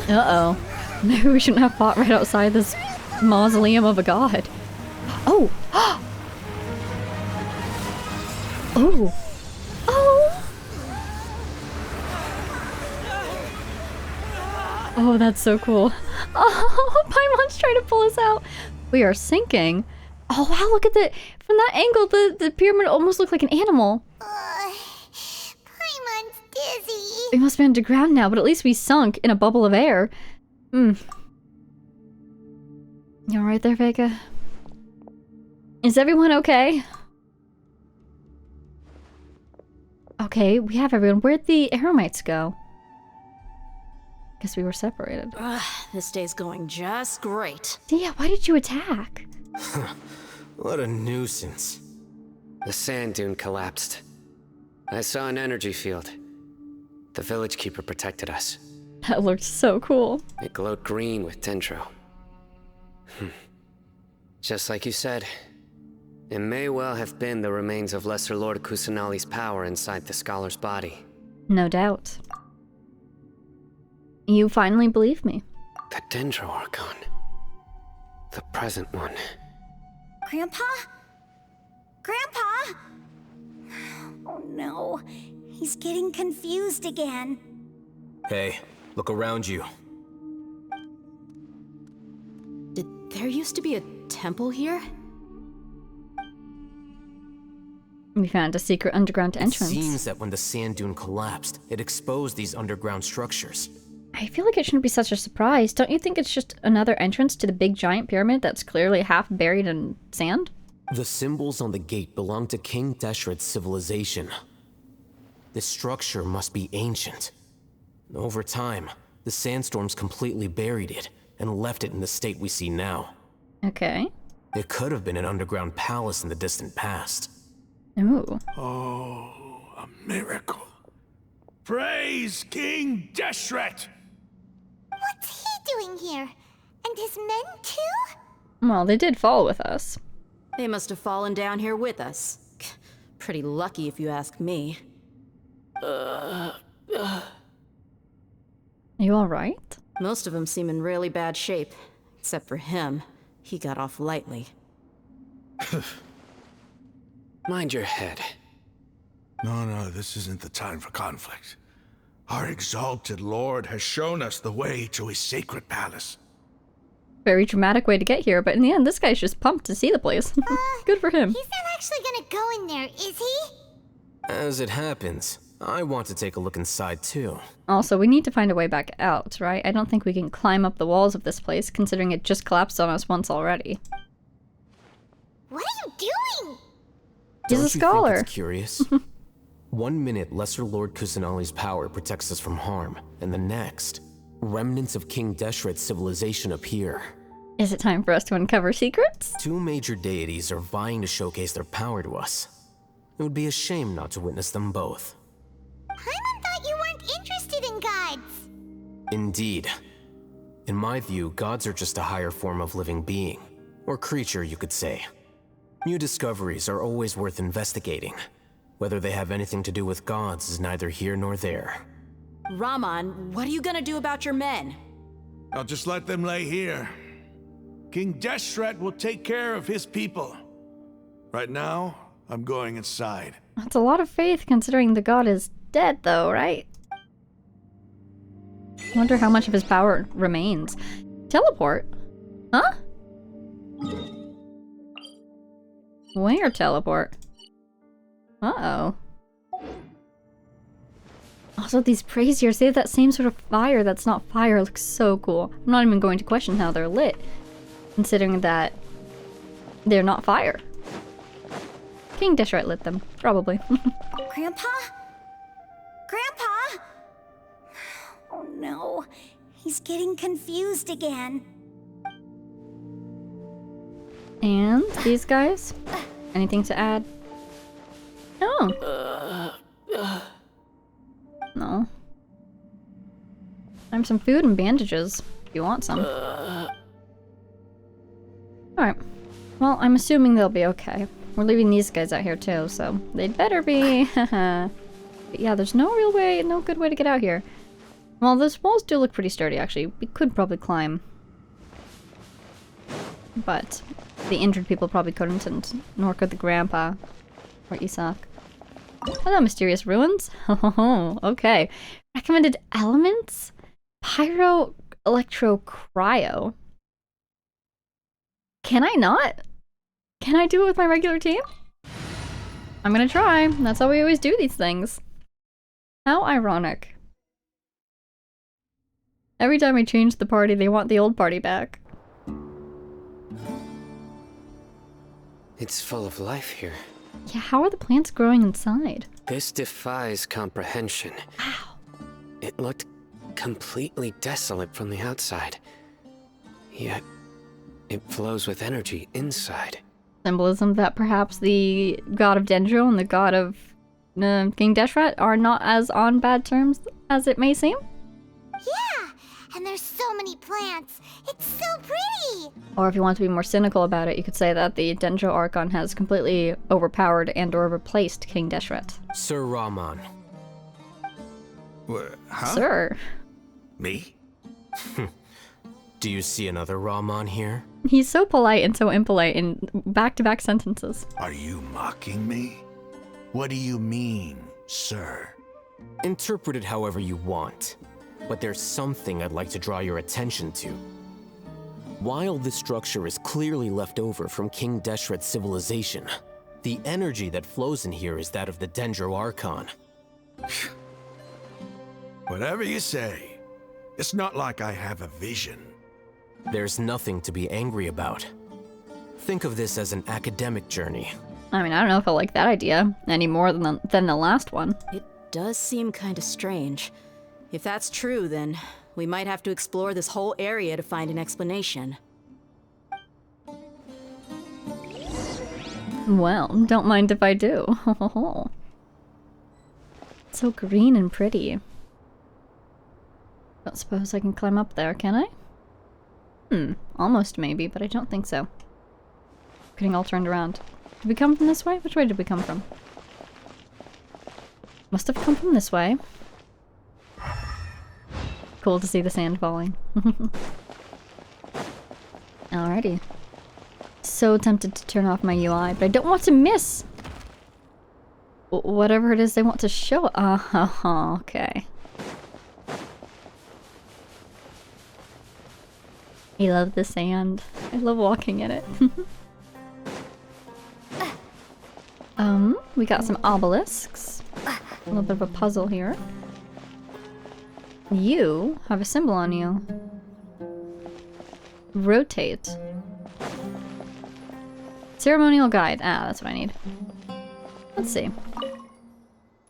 Uh-oh. Maybe we shouldn't have fought right outside this mausoleum of a god. Oh! Oh! Oh! Oh, that's so cool. Oh, Paimon's trying to pull us out. We are sinking. Oh, wow, look at the... From that angle, the pyramid almost looked like an animal. Paimon's dizzy. We must be underground now, but at least we sunk in a bubble of air. You alright there, Vega? Is everyone okay? Okay, we have everyone. Where'd the Eremites go? Guess we were separated. This day's going just great. Yeah, why did you attack? What a nuisance. The sand dune collapsed. I saw an energy field. The village keeper protected us. That looked so cool. It glowed green with dendro. Just like you said, it may well have been the remains of Lesser Lord Kusanali's power inside the scholar's body. No doubt. You finally believe me. The Dendro Archon. The present one. Grandpa? Grandpa? Oh no, he's getting confused again. Hey, look around you. Did there used to be a temple here? We found a secret underground entrance. It seems that when the sand dune collapsed, it exposed these underground structures. I feel like it shouldn't be such a surprise. Don't you think it's just another entrance to the big giant pyramid that's clearly half buried in sand? The symbols on the gate belong to King Deshret's civilization. This structure must be ancient. Over time, the sandstorms completely buried it and left it in the state we see now. Okay. It could have been an underground palace in the distant past. Ooh. Oh, a miracle. Praise King Deshret! What's he doing here? And his men too? Well, they did fall with us. They must have fallen down here with us. Pretty lucky if you ask me. Are you alright? Most of them seem in really bad shape. Except for him. He got off lightly. Mind your head. No, this isn't the time for conflict. Our exalted lord has shown us the way to his sacred palace. Very dramatic way to get here, but in the end, this guy's just pumped to see the place. Good for him. He's not actually gonna go in there, is he? As it happens, I want to take a look inside too. Also, we need to find a way back out, right? I don't think we can climb up the walls of this place, considering it just collapsed on us once already. What are you doing? He's a Don't you scholar. think it's curious? 1 minute, Lesser Lord Kusanali's power protects us from harm, and the next, remnants of King Deshret's civilization appear. Is it time for us to uncover secrets? 2 major deities are vying to showcase their power to us. It would be a shame not to witness them both. Paimon thought you weren't interested in gods. Indeed. In my view, gods are just a higher form of living being, or creature, you could say. New discoveries are always worth investigating. Whether they have anything to do with gods is neither here nor there. Raman, what are you gonna do about your men? I'll just let them lay here. King Deshret will take care of his people. Right now, I'm going inside. That's a lot of faith considering the god is dead though, right? I wonder how much of his power remains. Teleport? Huh? Where teleport? Uh-oh. Also, these braziers, they have that same sort of fire that's not fire. It looks so cool. I'm not even going to question how they're lit, considering that they're not fire. King Deshret lit them, probably. Grandpa? Grandpa? Oh no, he's getting confused again. And these guys? Anything to add? Oh. No. I have some food and bandages, if you want some. Alright. Well, I'm assuming they'll be okay. We're leaving these guys out here too, so they'd better be. But yeah, there's no real way, no good way to get out here. Well, those walls do look pretty sturdy, actually. We could probably climb. But the injured people probably couldn't, and nor could the grandpa. Or Isak. Hello, mysterious ruins. Oh, okay. Recommended elements? Pyro, electro, cryo. Can I not? Can I do it with my regular team? I'm gonna try. That's how we always do these things. How ironic. Every time I change the party, they want the old party back. It's full of life here. Yeah, how are the plants growing inside? This defies comprehension. Wow. It looked completely desolate from the outside. Yet, it flows with energy inside. symbolism that perhaps the god of Dendro and the god of King Deshret are not as on bad terms as it may seem? Yeah, and there's so many plants. It's so pretty. Or if you want to be more cynical about it, you could say that the Dendro Archon has completely overpowered and or replaced King Deshret. Sir Rahman. Huh? Sir. Me? Do you see another Rahman here? He's so polite and so impolite in back-to-back sentences. Are you mocking me? What do you mean, sir? Interpret it however you want, but there's something I'd like to draw your attention to. While this structure is clearly left over from King Deshret's civilization, the energy that flows in here is that of the Dendro Archon. Whatever you say. It's not like I have a vision. There's nothing to be angry about. Think of this as an academic journey. I mean, I don't know if I like that idea any more than the last one. It does seem kind of strange. If that's true, then we might have to explore this whole area to find an explanation. Well, don't mind if I do. So green and pretty. Don't suppose I can climb up there, can I? Almost maybe, but I don't think so. Getting all turned around. Did we come from this way? Which way did we come from? Must have come from this way. Cool to see the sand falling. Alrighty. So tempted to turn off my UI, but I don't want to miss whatever it is they want to show. Okay. I love the sand. I love walking in it. We got some obelisks. A little bit of a puzzle here. You have a symbol on you. Rotate. Ceremonial guide. Ah, that's what I need. Let's see.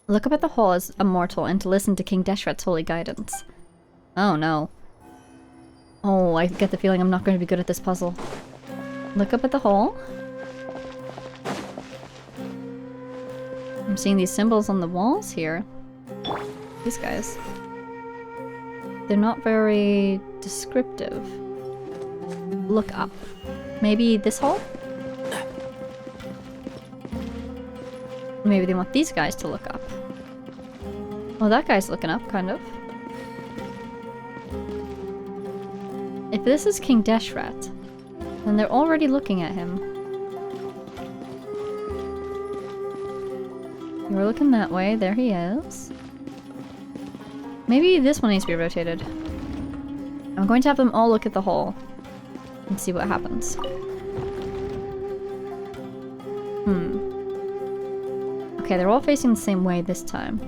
Look up at the hall as a mortal and to listen to King Deshret's holy guidance. Oh no. Oh, I get the feeling I'm not going to be good at this puzzle. Look up at the hole. I'm seeing these symbols on the walls here. These guys. They're not very descriptive. Look up. Maybe this hole? Maybe they want these guys to look up. Well, that guy's looking up, kind of. If this is King Deshret, then they're already looking at him. You were looking that way, there he is. Maybe this one needs to be rotated. I'm going to have them all look at the hole and see what happens. Okay, they're all facing the same way this time.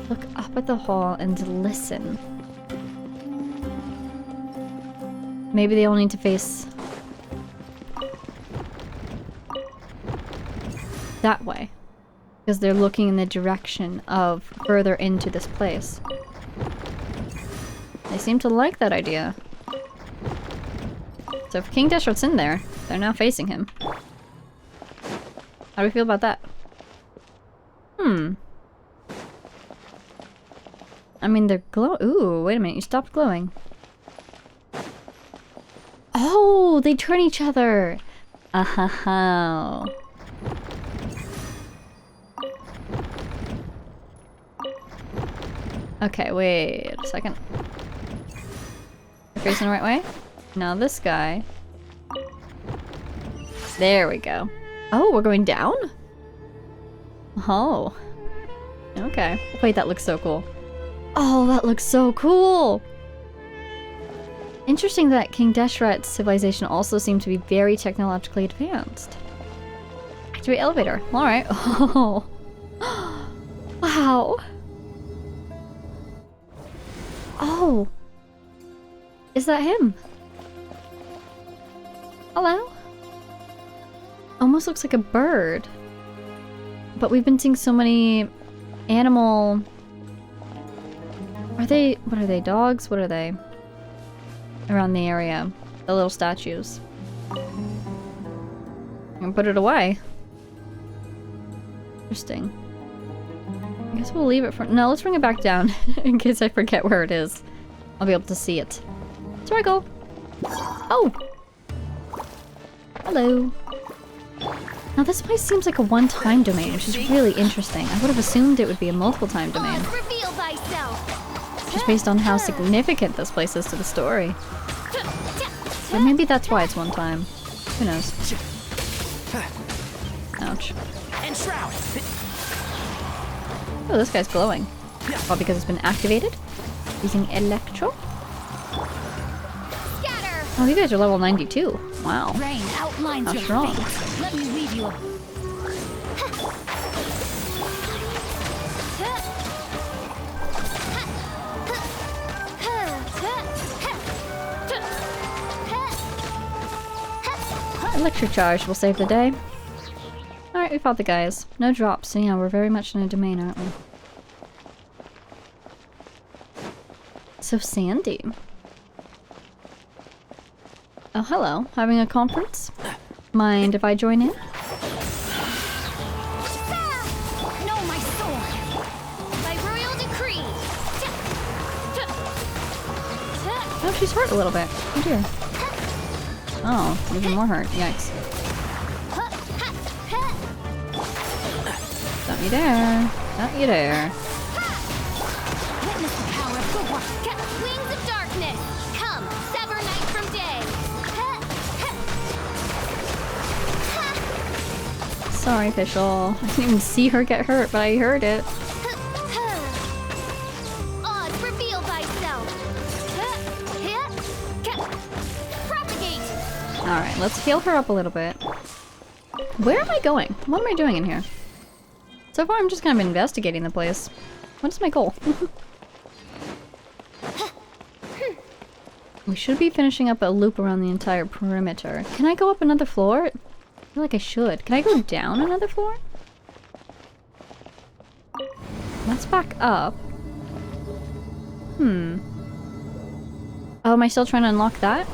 Look up at the hall and listen. Maybe they all need to face that way. Because they're looking in the direction of further into this place. They seem to like that idea. So if King Deshret's in there, they're now facing him. How do we feel about that? I mean, they're Ooh, wait a minute, you stopped glowing. Oh, they turn each other! Oh. Okay, wait a second. They're facing the right way? Now this guy. There we go. Oh, we're going down? Oh. Okay. Wait, that looks so cool. Oh, that looks so cool! Interesting that King Deshret's civilization also seemed to be very technologically advanced. Activate elevator. Alright. Oh. Wow. Oh. Is that him? Hello? Almost looks like a bird. But we've been seeing so many animal... they, what are they, dogs? What are they? Around the area. The little statues. I'm gonna put it away. Interesting. I guess we'll leave it for- no, let's bring it back down in case I forget where it is. I'll be able to see it. That's where I go. Oh! Hello. Now this place seems like a one-time domain, which is really interesting. I would have assumed it would be a multiple-time domain. Reveal thyself. Just based on how significant this place is to the story. But maybe that's why it's one time. Who knows? Ouch. Oh, this guy's glowing. Probably because it's been activated. Using Electro. Scatter. Oh, you guys are level 92. Wow. Rain outlines Not your strong. fate. Let me leave you. Electric charge will save the day. Alright, we fought the guys. No drops, so yeah, we're very much in a domain, aren't we? So sandy. Oh, hello. Having a conference? Mind if I join in? No, my sword. By royal decree. Oh, she's hurt a little bit. Oh dear. Oh, even more hurt. Yikes. Don't you dare. Don't you dare. Witness the power of the one. Wings of darkness. Come, sever night from day. Sorry, Fischl. I didn't even see her get hurt, but I heard it. Oz, reveal thyself. Propagate. Alright, let's heal her up a little bit. Where am I going? What am I doing in here? So far, I'm just kind of investigating the place. What is my goal? We should be finishing up a loop around the entire perimeter. Can I go up another floor? I feel like I should. Can I go down another floor? Let's back up. Oh, am I still trying to unlock that?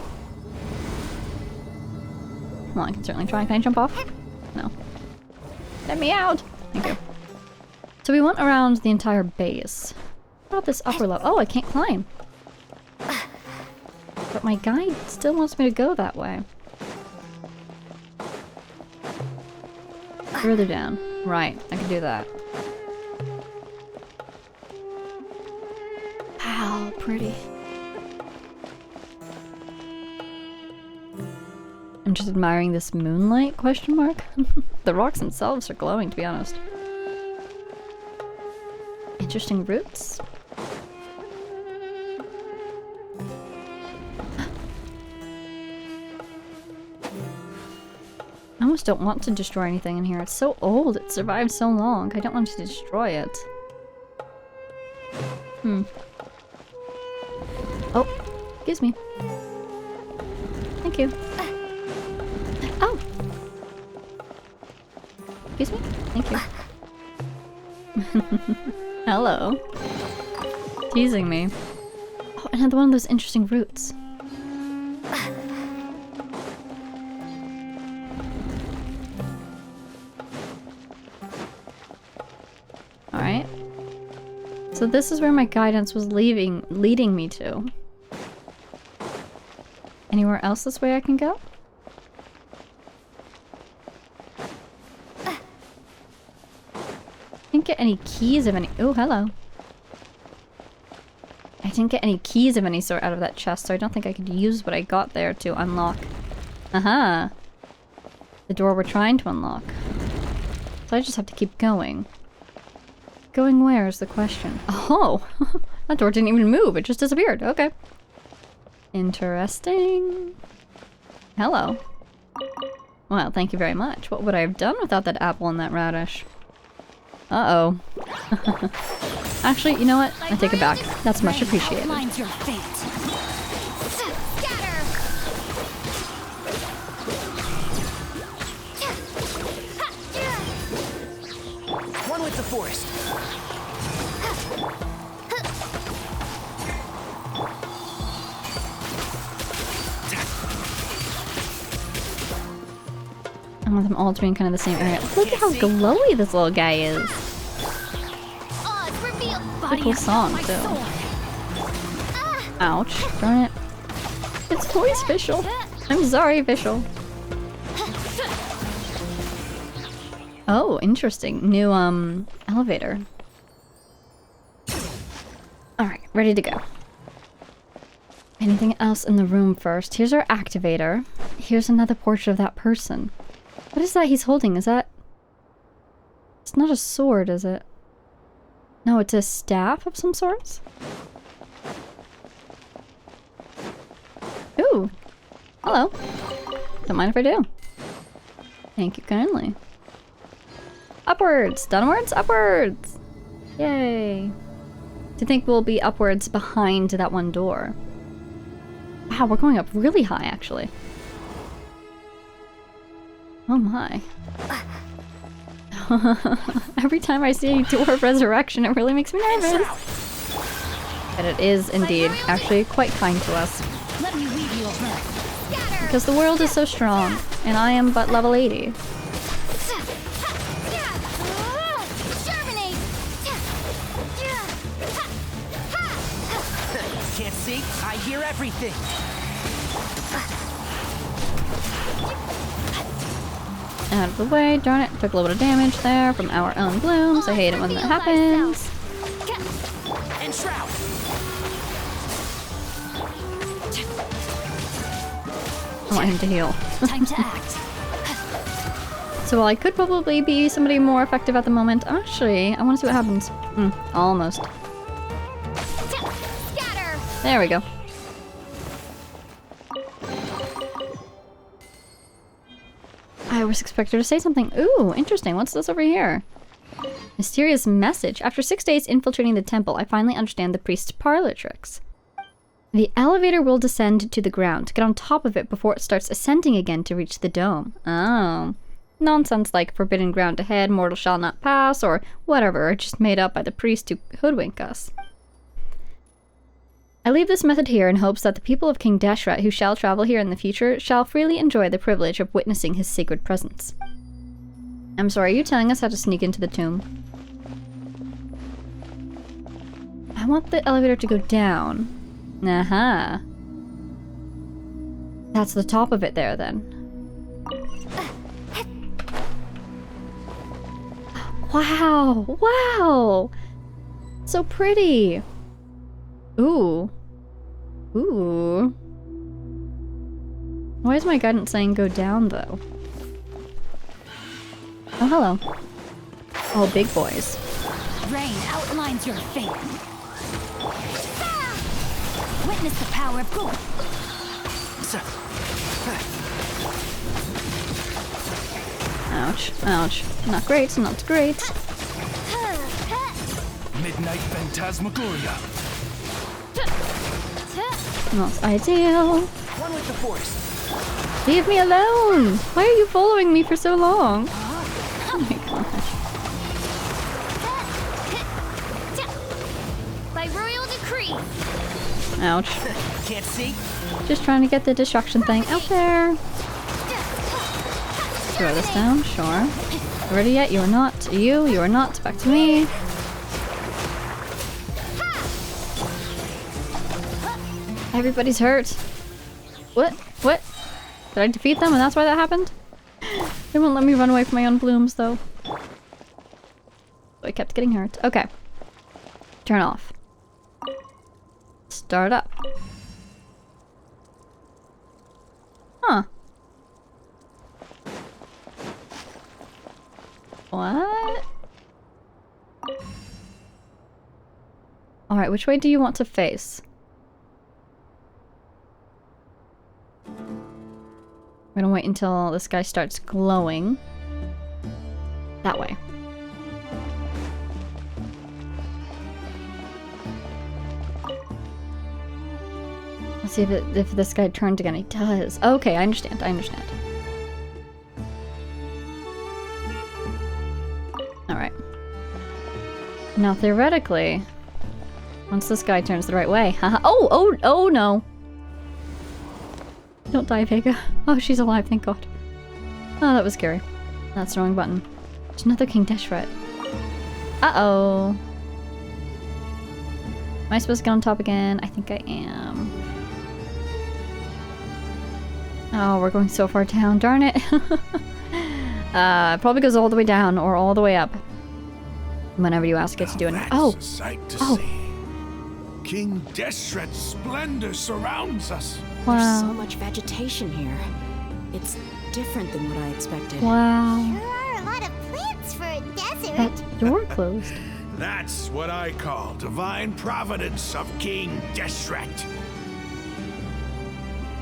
Well, I can certainly try. Can I jump off? No. Let me out! Thank you. So we went around the entire base. What about this upper level? Oh, I can't climb. But my guide still wants me to go that way. Further down. Right, I can do that. How pretty. I'm just admiring this moonlight, question mark? The rocks themselves are glowing, to be honest. Interesting roots. I almost don't want to destroy anything in here. It's so old. It survived so long. I don't want to destroy it. Oh, excuse me. Thank you. Oh! Excuse me? Thank you. Hello. Teasing me. Oh, another one of those interesting roots. Alright. So this is where my guidance was leading me to. Anywhere else this way I can go? Didn't get any keys of any- oh, hello. I didn't get any keys of any sort out of that chest, so I don't think I could use what I got there to unlock. Aha! The door we're trying to unlock. So I just have to keep going. Going where is the question. Oh! That door didn't even move, it just disappeared. Okay. Interesting. Hello. Well, thank you very much. What would I have done without that apple and that radish? Uh-oh. Actually, you know what? I take it back. That's much appreciated. Outlines your fate. Scatter. One with the forest. want them all to be in kind of the same area. Look at how glowy this little guy is. Oz, reveal It's a cool song, too. Ouch. Darn it. It's voice Fischl. I'm sorry, Fischl. Oh, interesting. New, elevator. Alright, ready to go. Anything else in the room first? Here's our activator. Here's another portrait of that person. What is that he's holding? Is that... It's not a sword, is it? No, it's a staff of some sorts? Ooh. Hello. Don't mind if I do. Thank you kindly. Upwards! Downwards? Upwards! Yay. To think we'll be upwards behind that one door. Wow, we're going up really high, actually. Oh my. Every time I see a door of resurrection, it really makes me nervous. But it is indeed actually quite kind to us. Let me weave you a verse. Because the world is so strong, and I am but level 80. Germinate! Can't see? I hear everything. Out of the way, darn it. Took a little bit of damage there from our own blooms. I hate it when that happens. And shroud. I want him to heal. Time to act. So while I could probably be somebody more effective at the moment, actually, I want to see what happens. Almost. Scatter! There we go. I was expecting her to say something. Ooh, interesting. What's this over here? Mysterious message. After 6 days infiltrating the temple, I finally understand the priest's parlor tricks. The elevator will descend to the ground. Get on top of it before it starts ascending again to reach the dome. Oh. Nonsense like forbidden ground ahead, mortal shall not pass, or whatever, just made up by the priest to hoodwink us. I leave this method here in hopes that the people of King Deshret who shall travel here in the future shall freely enjoy the privilege of witnessing his sacred presence. I'm sorry, are you telling us how to sneak into the tomb? I want the elevator to go down. Aha. That's the top of it there, then. Wow! Wow! So pretty! Ooh. Ooh. Why is my guidance saying go down, though? Oh, hello. Oh, big boys. Rain outlines your fate. Witness the power of God. Ouch. Ouch. Not great. Not great. Midnight Phantasmagoria. Not ideal. One with the force. Leave me alone! Why are you following me for so long? Oh my gosh. By royal decree. Ouch. Can't see? Just trying to get the destruction thing out there. Throw this down, sure. Ready yet? You are not. You are not. Back to me. Everybody's hurt. What? What? Did I defeat them and that's why that happened? They won't let me run away from my own blooms, though. So I kept getting hurt. Okay. Turn off. Start up. Huh. What? Alright, which way do you want to face? We're gonna wait until this guy starts glowing. That way. Let's see if this guy turns again. He does. Okay, I understand. I understand. Alright. Now, theoretically, once this guy turns the right way... Haha. Oh no! Don't die, Vega. Oh, she's alive, thank God. Oh, that was scary. That's the wrong button. There's another King Deshret. Uh-oh. Am I supposed to get on top again? I think I am. Oh, we're going so far down. Darn it. Probably goes all the way down or all the way up. Whenever you ask it to do it. Oh! A sight to Oh! see. King Deshret's splendor surrounds us. There's so Wow. much vegetation here. It's different than what I expected. Wow. There are a lot of plants for a desert. That door closed. That's what I call divine providence of King Deshret.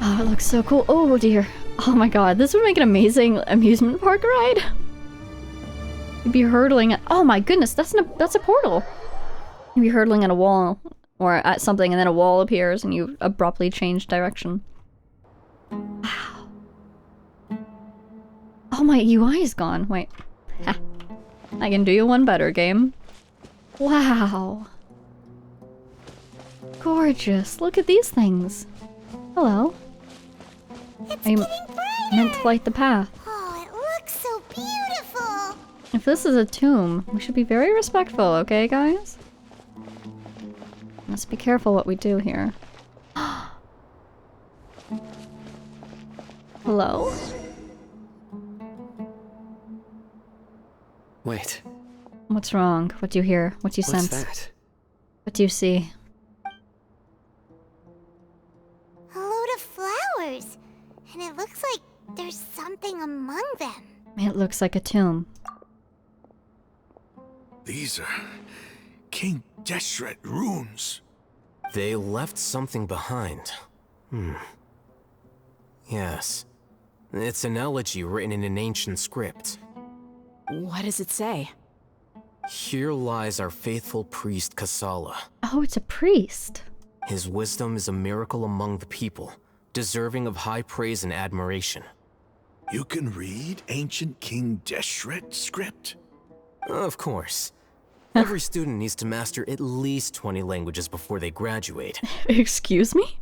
Oh, it looks so cool. Oh dear. Oh my god, this would make an amazing amusement park ride. You'd be hurtling at— oh my goodness, that's a portal. You'd be hurtling at a wall or at something and then a wall appears and you abruptly change direction. Wow. Oh, my UI is gone. Wait. Ha. I can do you one better, game. Wow. Gorgeous. Look at these things. Hello. It's I'm getting brighter. meant to light the path. Oh, it looks so beautiful. If this is a tomb, we should be very respectful, okay, guys? Let's be careful what we do here. Hello? Wait, What's wrong? What do you hear? What do you what's sense? that? What do you see? A load of flowers. And it looks like there's something among them. It looks like a tomb. These are King Deshret runes. They left something behind. Yes. It's an elegy written in an ancient script. What does it say? Here lies our faithful priest Kasala. Oh, it's a priest. His wisdom is a miracle among the people, deserving of high praise and admiration. You can read ancient King Deshret script? Of course. Every student needs to master at least 20 languages before they graduate. Excuse me?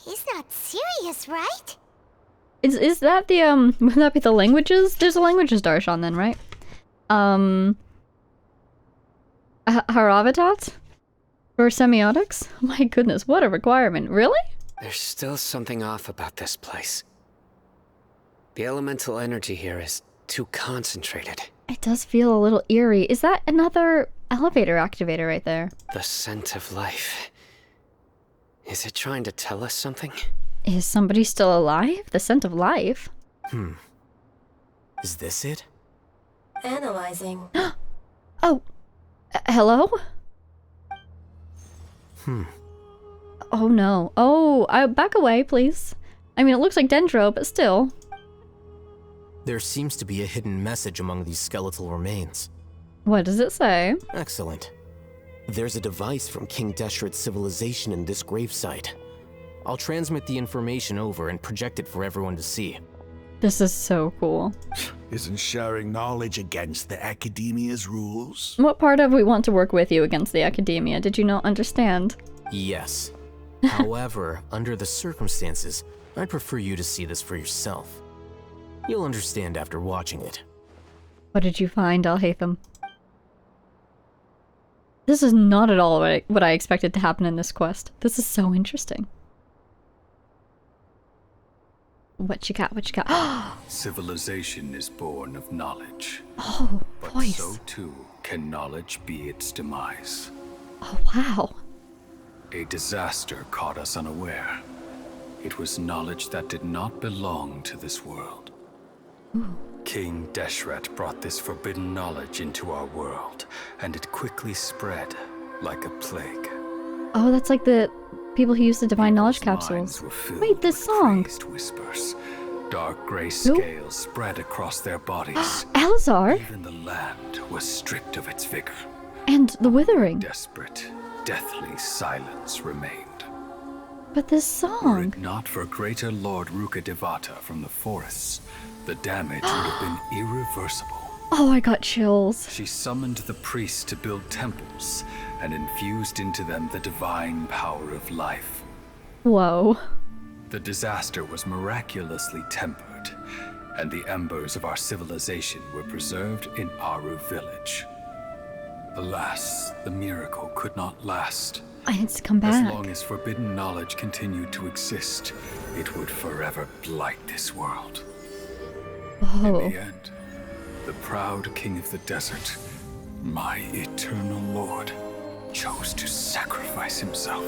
He's not serious, right? Is that the, would that be the languages? There's a languages darshan then, right? Haravatat? For semiotics? My goodness, what a requirement. Really? There's still something off about this place. The elemental energy here is too concentrated. It does feel a little eerie. Is that another elevator activator right there? The scent of life. Is it trying to tell us something? Is somebody still alive? The scent of life? Is this it? Analyzing. Oh, hello? Oh no. Oh, back away, please. I mean, it looks like Dendro, but still. There seems to be a hidden message among these skeletal remains. What does it say? Excellent. There's a device from King Deshret's civilization in this gravesite. I'll transmit the information over and project it for everyone to see. This is so cool. Isn't sharing knowledge against the Academia's rules? What part of we want to work with you against the academia did you not understand? Yes. However, under the circumstances, I'd prefer you to see this for yourself. You'll understand after watching it. What did you find, Alhaitham? This is not at all what I expected to happen in this quest. This is so interesting. What you got? What you got? Civilization is born of knowledge. Oh, But voice. so too can knowledge be its demise. Oh, wow. A disaster caught us unaware. It was knowledge that did not belong to this world. King Deshret brought this forbidden knowledge into our world, and it quickly spread like a plague. Oh, that's like the people who use the divine knowledge People's capsules. minds were filled Wait, this with song. crazed whispers. Dark gray scales spread across their bodies. Elzar Even the land was stripped of its vigor. and the Withering. Desperate, deathly silence remained. But this Were song. it not for greater Lord Ruka Devata from the forests, the damage would have been irreversible. Oh, I got chills. She summoned the priests to build temples and infused into them the divine power of life. Whoa. The disaster was miraculously tempered, and the embers of our civilization were preserved in Aru village. Alas, the miracle could not last. I need to come back. As long as forbidden knowledge continued to exist, it would forever blight this world. Whoa. In the end, the proud king of the desert, my eternal lord, chose to sacrifice himself.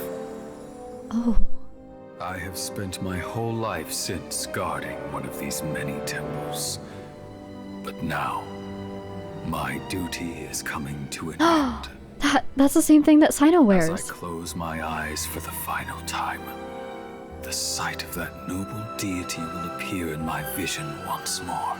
Oh. I have spent my whole life since guarding one of these many temples. But now, my duty is coming to an end. That's the same thing that Sino wears. As I close my eyes for the final time, the sight of that noble deity will appear in my vision once more.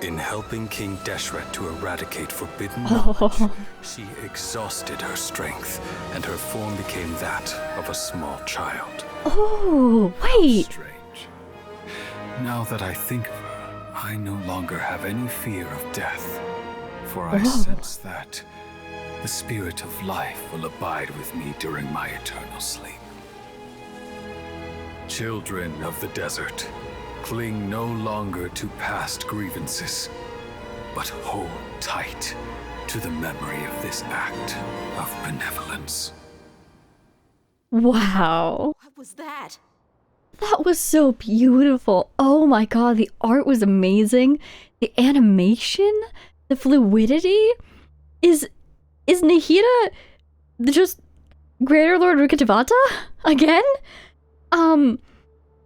In helping King Deshret to eradicate forbidden knowledge, she exhausted her strength, and her form became that of a small child. Oh, wait! How strange. Now that I think of her, I no longer have any fear of death, for I sense that the spirit of life will abide with me during my eternal sleep. Children of the desert, cling no longer to past grievances, but hold tight to the memory of this act of benevolence. Wow. What was that? That was so beautiful. Oh my god, the art was amazing. The animation, the fluidity. Is Nahida just Greater Lord Rukkhadevata again?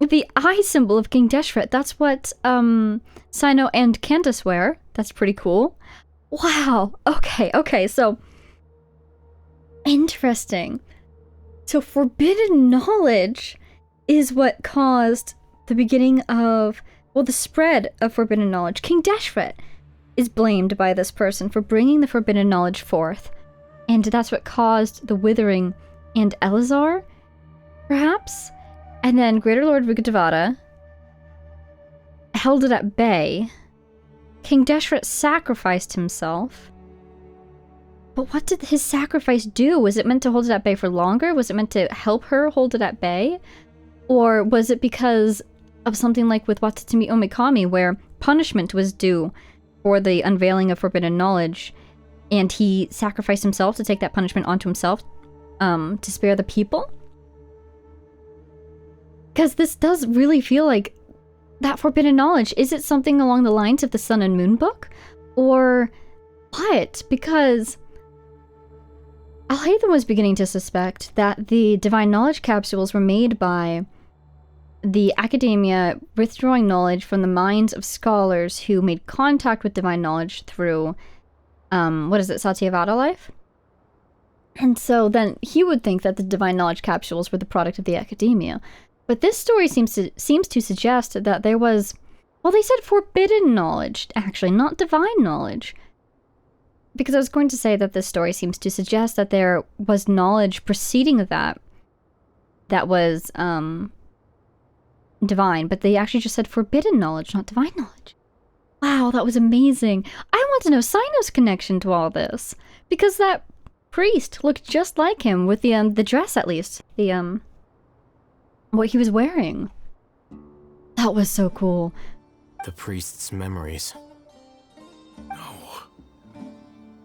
The eye symbol of King Deshret, that's what Sino and Candace wear. That's pretty cool. Wow. Okay, so interesting. So forbidden knowledge is what caused the beginning of, well, the spread of forbidden knowledge. King Deshret is blamed by this person for bringing the forbidden knowledge forth, and that's what caused the Withering and Elazar, perhaps? And then Greater Lord Rukkhadevata held it at bay. King Deshret sacrificed himself. But what did his sacrifice do? Was it meant to hold it at bay for longer? Was it meant to help her hold it at bay? Or was it because of something like with Watatsumi Omikami, where punishment was due for the unveiling of forbidden knowledge, and he sacrificed himself to take that punishment onto himself to spare the people? Because this does really feel like that forbidden knowledge. Is it something along the lines of the Sun and Moon book? Or what? Because Alhaitham was beginning to suspect that the divine knowledge capsules were made by the academia withdrawing knowledge from the minds of scholars who made contact with divine knowledge through, Satyavada life? And so then he would think that the divine knowledge capsules were the product of the academia. But this story seems to suggest that there was, well, they said forbidden knowledge, actually, not divine knowledge. Because I was going to say that this story seems to suggest that there was knowledge preceding that was divine, but they actually just said forbidden knowledge, not divine knowledge. Wow, that was amazing. I want to know Sino's connection to all this, because that priest looked just like him with the dress, at least. What he was wearing. That was so cool. The priest's memories.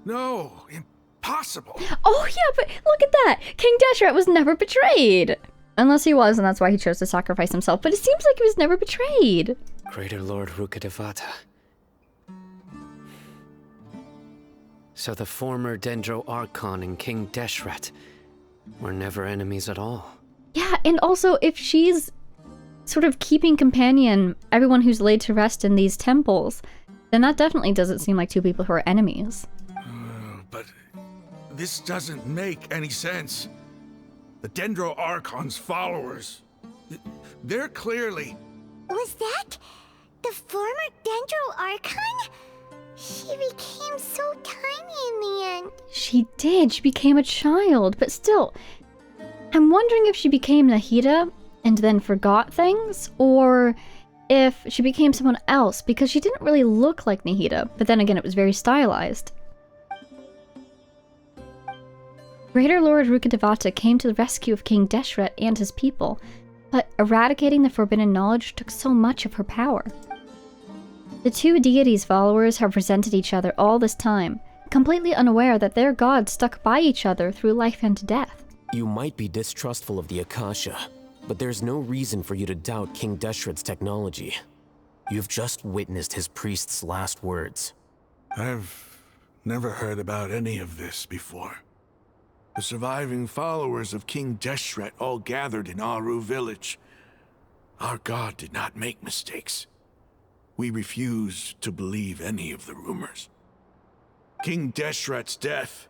No, impossible. Oh yeah, but look at that! King Deshret was never betrayed! Unless he was, and that's why he chose to sacrifice himself, but it seems like he was never betrayed. Greater Lord Rukkhadevata. So the former Dendro Archon and King Deshret were never enemies at all. Yeah, and also, if she's sort of keeping companion everyone who's laid to rest in these temples, then that definitely doesn't seem like two people who are enemies. But this doesn't make any sense. The Dendro Archon's followers, they're clearly... Was that the former Dendro Archon? She became so tiny in the end. She did. She became a child, but still, I'm wondering if she became Nahida and then forgot things, or if she became someone else, because she didn't really look like Nahida, but then again, it was very stylized. Greater Lord Rukkhadevata came to the rescue of King Deshret and his people, but eradicating the forbidden knowledge took so much of her power. The two deities' followers have resented each other all this time, completely unaware that their gods stuck by each other through life and death. You might be distrustful of the Akasha, but there's no reason for you to doubt King Deshret's technology. You've just witnessed his priest's last words. I've never heard about any of this before. The surviving followers of King Deshret all gathered in Aru village. Our god did not make mistakes. We refuse to believe any of the rumors. King Deshret's death,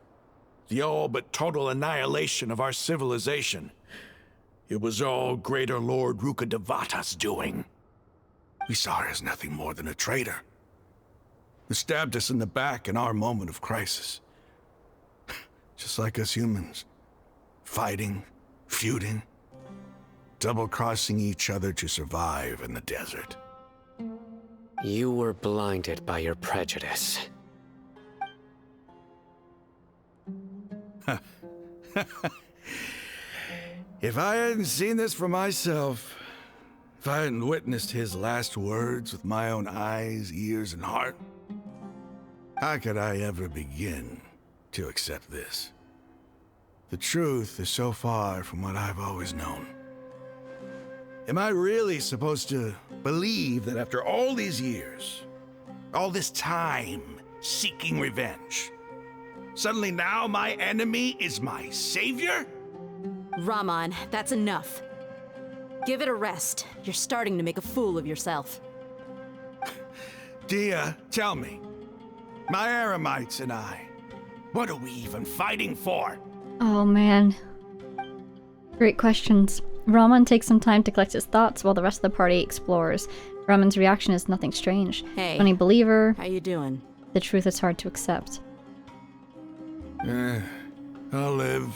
the all but total annihilation of our civilization, it was all Greater Lord Rukkhadevata's doing. We saw her as nothing more than a traitor, who stabbed us in the back in our moment of crisis. Just like us humans, fighting, feuding, double-crossing each other to survive in the desert. You were blinded by your prejudice. If I hadn't seen this for myself, if I hadn't witnessed his last words with my own eyes, ears, and heart, how could I ever begin to accept this? The truth is so far from what I've always known. Am I really supposed to believe that after all these years, all this time seeking revenge, suddenly now my enemy is my savior? Raman, that's enough. Give it a rest. You're starting to make a fool of yourself. Dia, tell me, my Eremites and I, what are we even fighting for? Oh man. Great questions. Raman takes some time to collect his thoughts while the rest of the party explores. Raman's reaction is nothing strange. Hey. Funny believer. How you doing? The truth is hard to accept. I'll live.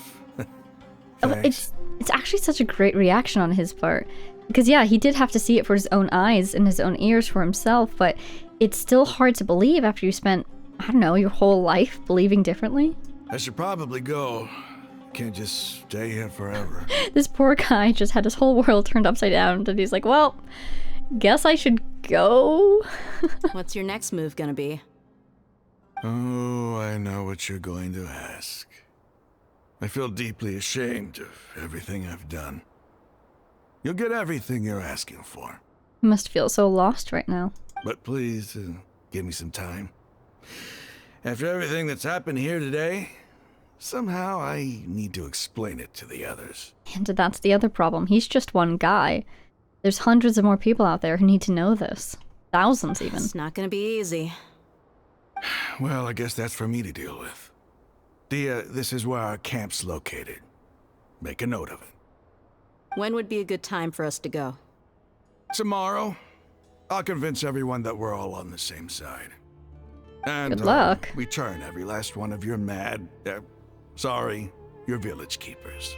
It's actually such a great reaction on his part. Because yeah, he did have to see it for his own eyes and his own ears for himself, but it's still hard to believe after you spent, I don't know, your whole life believing differently. I should probably go. Can't just stay here forever. This poor guy just had his whole world turned upside down, and he's like, well, guess I should go. What's your next move gonna be? Oh, I know what you're going to ask. I feel deeply ashamed of everything I've done. You'll get everything you're asking for. You must feel so lost right now. But please, give me some time. After everything that's happened here today, somehow I need to explain it to the others. And that's the other problem. He's just one guy. There's hundreds of more people out there who need to know this. Thousands, even. It's not gonna be easy. Well, I guess that's for me to deal with. Dia, this is where our camp's located. Make a note of it. When would be a good time for us to go? Tomorrow. I'll convince everyone that we're all on the same side. And Good luck. Return every last one of your your village keepers.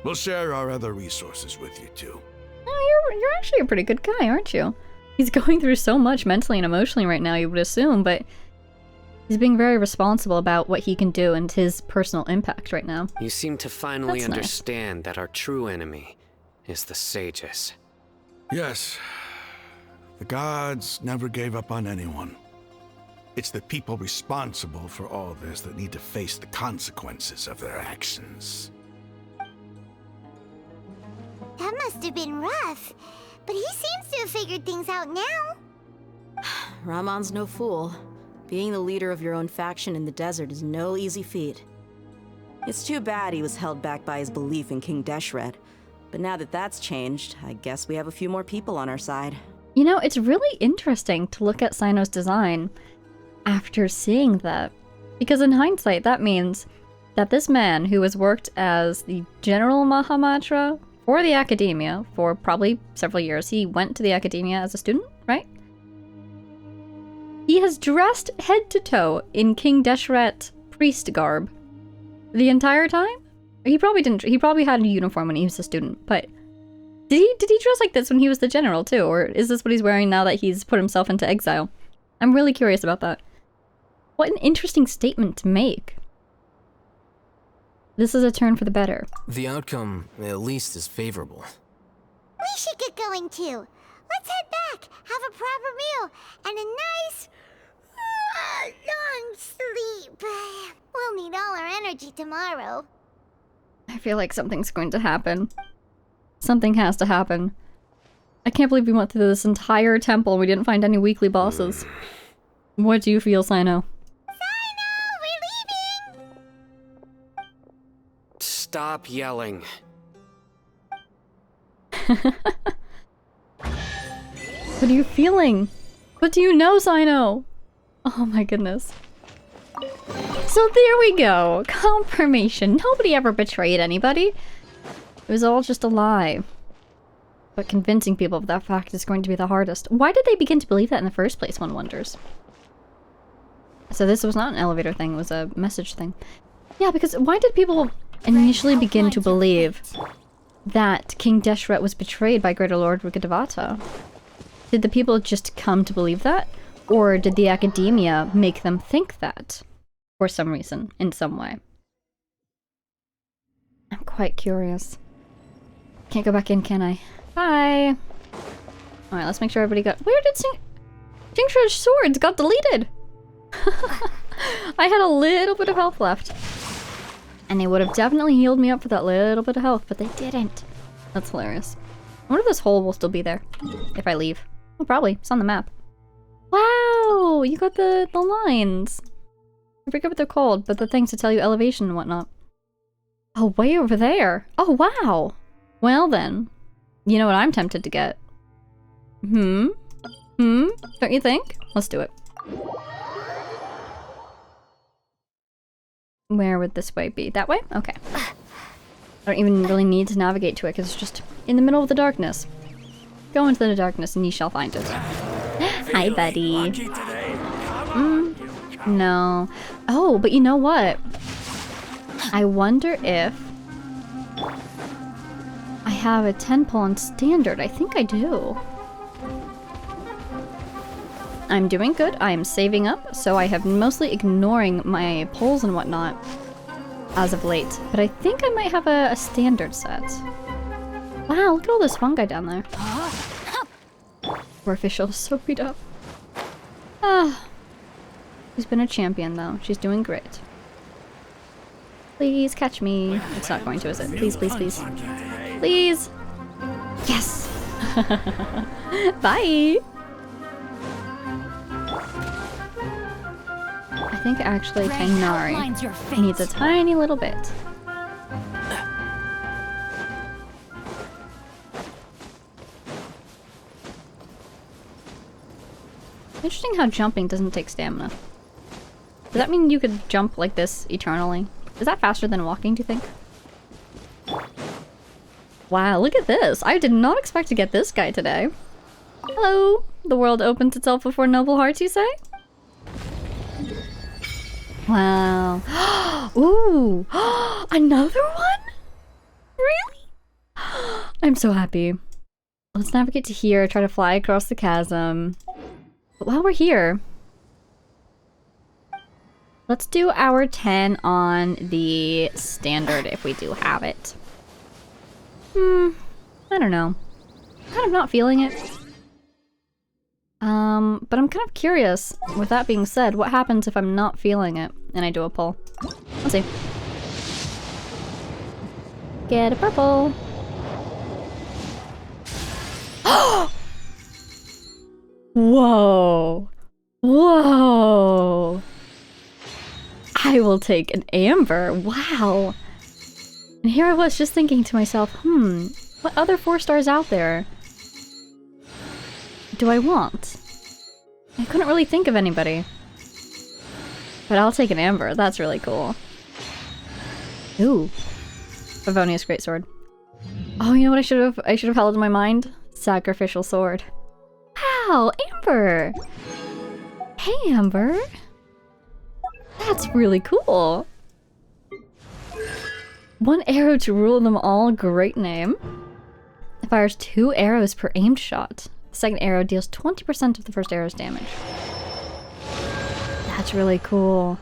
We'll share our other resources with you too. Oh, you're actually a pretty good guy, aren't you? He's going through so much mentally and emotionally right now, you would assume, but he's being very responsible about what he can do and his personal impact right now. You seem to finally That's nice. understand that our true enemy is the sages. Yes. The gods never gave up on anyone. It's the people responsible for all this that need to face the consequences of their actions. That must have been rough, but he seems to have figured things out now. Raman's no fool. Being the leader of your own faction in the desert is no easy feat. It's too bad he was held back by his belief in King Deshret. But now that that's changed, I guess we have a few more people on our side. You know, it's really interesting to look at Sino's design after seeing that. Because in hindsight, that means that this man who has worked as the General Mahamatra for the academia for probably several years, he went to the academia as a student, right? He has dressed head to toe in King Deshret priest garb the entire time? He probably didn't. He probably had a uniform when he was a student, but did he dress like this when he was the general too, or is this what he's wearing now that he's put himself into exile? I'm really curious about that. What an interesting statement to make. This is a turn for the better. The outcome, at least, is favorable. We should get going too. Let's head back, have a proper meal, and a nice, long sleep. We'll need all our energy tomorrow. I feel like something's going to happen. Something has to happen. I can't believe we went through this entire temple and we didn't find any weekly bosses. What do you feel, Sino? Sino, we're leaving! Stop yelling. What are you feeling? What do you know, Sino? Oh my goodness. So there we go. Confirmation. Nobody ever betrayed anybody. It was all just a lie. But convincing people of that fact is going to be the hardest. Why did they begin to believe that in the first place, one wonders? So this was not an elevator thing, it was a message thing. Yeah, because why did people initially begin to believe that King Deshret was betrayed by Greater Lord Rukkhadevata? Did the people just come to believe that? Or did the academia make them think that? For some reason, in some way. I'm quite curious. Can't go back in, can I? Bye! Alright, let's make sure everybody got— Where did Jingshra's swords got deleted? I had a little bit of health left. And they would have definitely healed me up for that little bit of health, but they didn't. That's hilarious. I wonder if this hole will still be there if I leave. Oh, probably. It's on the map. Wow! You got the lines. I forget what they're called, but the things to tell you elevation and whatnot. Oh, way over there. Oh, wow. Well then. You know what I'm tempted to get? Don't you think? Let's do it. Where would this way be? That way? Okay. I don't even really need to navigate to it because it's just in the middle of the darkness. Go into the darkness and ye shall find it. Hi, buddy. No. Oh, but you know what? I wonder if I have a 10 pull on standard. I think I do. I'm doing good. I am saving up, so I have mostly ignoring my pulls and whatnot as of late. But I think I might have a standard set. Wow, look at all this fungi down there. Poor official is so beat up. Ah. She's been a champion, though. She's doing great. Please catch me. It's not going to, is it? Please, please, please. Please! Yes! Bye! I think actually Kainari needs a tiny little bit. Interesting how jumping doesn't take stamina. Does that mean you could jump like this eternally? Is that faster than walking, do you think? Wow, look at this! I did not expect to get this guy today. Hello! The world opens itself before noble hearts, you say? Wow. Ooh! Another one? Really? I'm so happy. Let's navigate to here, try to fly across the chasm. But while we're here, let's do our 10 on the standard if we do have it. I don't know. Kind of not feeling it. But I'm kind of curious, with that being said, what happens if I'm not feeling it and I do a pull? Let's see. Get a purple. Whoa. Whoa. I will take an amber. Wow. And here I was just thinking to myself, what other 4 stars out there do I want? I couldn't really think of anybody. But I'll take an amber. That's really cool. Ooh. Favonius Greatsword. Oh, you know what I should have held in my mind? Sacrificial Sword. Wow, Amber! Hey, Amber! That's really cool! 1 arrow to rule them all, great name. It fires 2 arrows per aimed shot. The second arrow deals 20% of the first arrow's damage. That's really cool.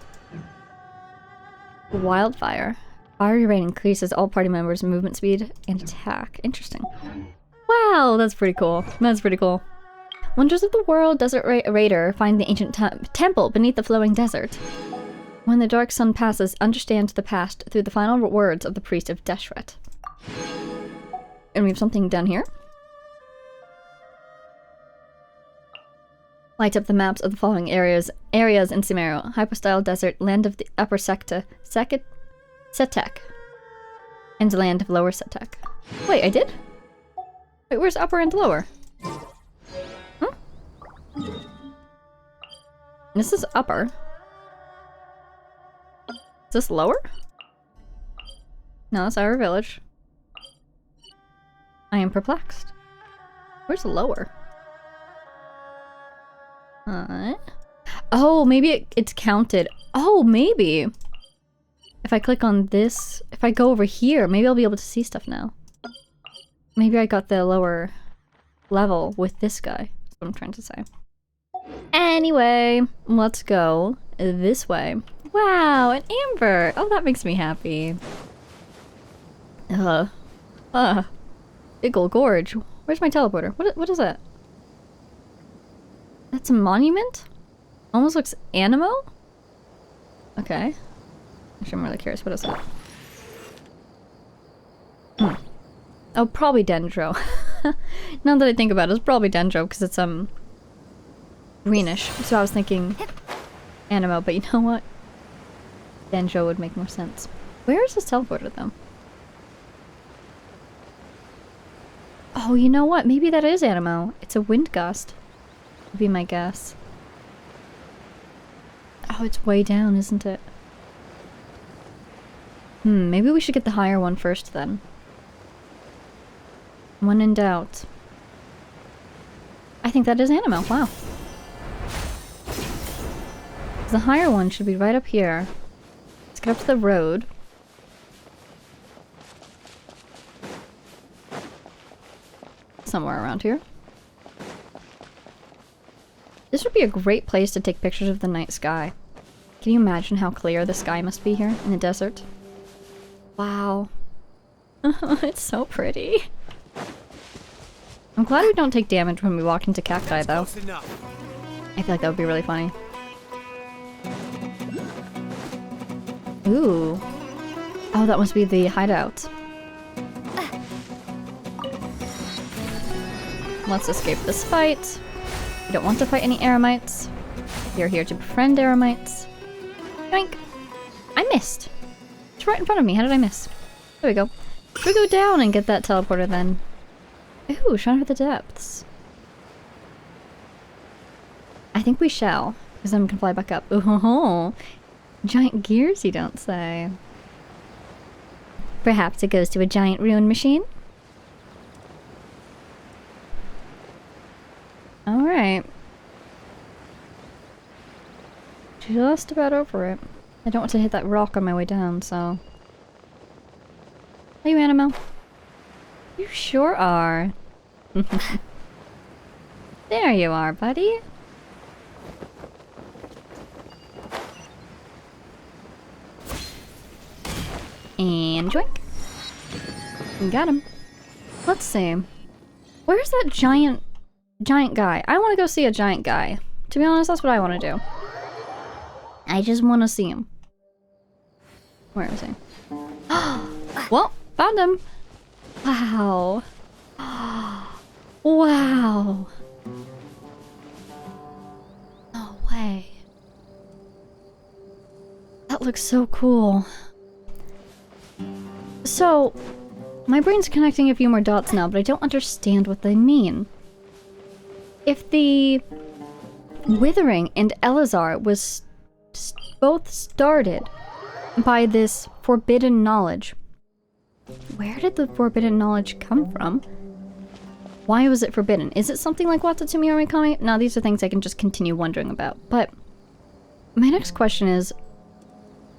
Wildfire. Fiery rain increases all party members' movement speed and attack. Interesting. Wow, that's pretty cool. That's pretty cool. Wonders of the World Desert Raider find the ancient temple beneath the flowing desert. When the dark sun passes, understand the past through the final words of the priest of Deshret. And we have something down here. Light up the maps of the following areas in Sumeru. Hypostyle Desert, Land of the Upper Setek, and Land of Lower Setek. Wait, I did? Wait, where's upper and lower? Huh? This is upper. Is this lower? No, that's our village. I am perplexed. Where's lower? Oh, maybe it's counted. Oh, maybe. If I click on this, if I go over here, maybe I'll be able to see stuff now. Maybe I got the lower level with this guy. That's what I'm trying to say. Anyway, let's go this way. Wow, an amber! Oh, that makes me happy. Big ol' gorge. Where's my teleporter? What is that? That's a monument? Almost looks animo? Okay. Actually, I'm really curious. What is that? Oh, probably Dendro. Now that I think about it, it's probably Dendro because it's greenish. So I was thinking animo, but you know what? Dendro would make more sense. Where is this teleporter though? Oh, you know what? Maybe that is animo. It's a wind gust. Would be my guess. Oh, it's way down, isn't it? Maybe we should get the higher one first then. When in doubt. I think that is animo. Wow. The higher one should be right up here. Let's get up to the road. Somewhere around here. This would be a great place to take pictures of the night sky. Can you imagine how clear the sky must be here in the desert? Wow. It's so pretty. I'm glad we don't take damage when we walk into cacti though. I feel like that would be really funny. Ooh. Oh, that must be the hideout. Let's escape this fight. We don't want to fight any Eremites. You're here to befriend Eremites. Yoink! I missed! It's right in front of me. How did I miss? There we go. Should we go down and get that teleporter then? Ooh, Shrine of the Depths. I think we shall, because then we can fly back up. Ooh, giant gears, you don't say. Perhaps it goes to a giant ruin machine? Alright. Just about over it. I don't want to hit that rock on my way down, so... Are you animo? You sure are. There you are, buddy. And joink. Got him. Let's see. Where's that giant guy? I want to go see a giant guy. To be honest, that's what I want to do. I just want to see him. Where is he? Well, found him. Wow. Wow. No way. That looks so cool. So, my brain's connecting a few more dots now, but I don't understand what they mean. If the Withering and Elazar was both started by this forbidden knowledge, where did the forbidden knowledge come from? Why was it forbidden? Is it something like Watatsumi Origami? Now these are things I can just continue wondering about. But my next question is,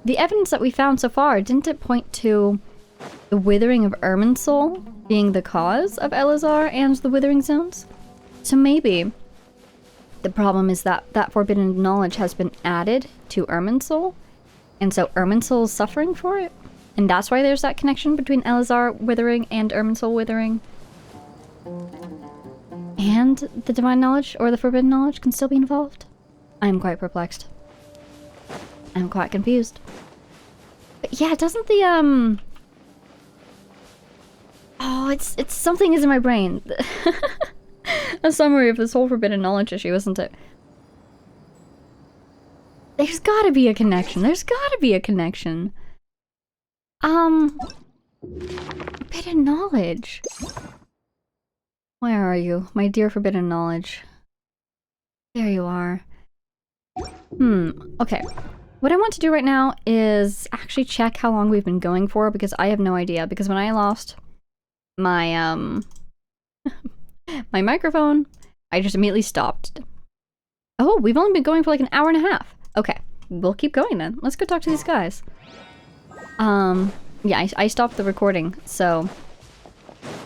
the evidence that we found so far, didn't it point to the Withering of Irminsul being the cause of Elazar and the Withering Zones? So maybe the problem is that that forbidden knowledge has been added to Irminsul, and so Irminsul is suffering for it? And that's why there's that connection between Elazar Withering and Irminsul Withering? And the divine knowledge or the forbidden knowledge can still be involved? I am quite perplexed. I'm quite confused. But yeah, doesn't the oh, it's something is in my brain. A summary of this whole forbidden knowledge issue, isn't it? There's gotta be a connection. There's gotta be a connection. Forbidden knowledge. Where are you, my dear forbidden knowledge? There you are. Okay. What I want to do right now is actually check how long we've been going for, because I have no idea. Because when I lost my, my microphone, I just immediately stopped. Oh, we've only been going for like an hour and a half. Okay, we'll keep going then. Let's go talk to these guys. Yeah, I stopped the recording, so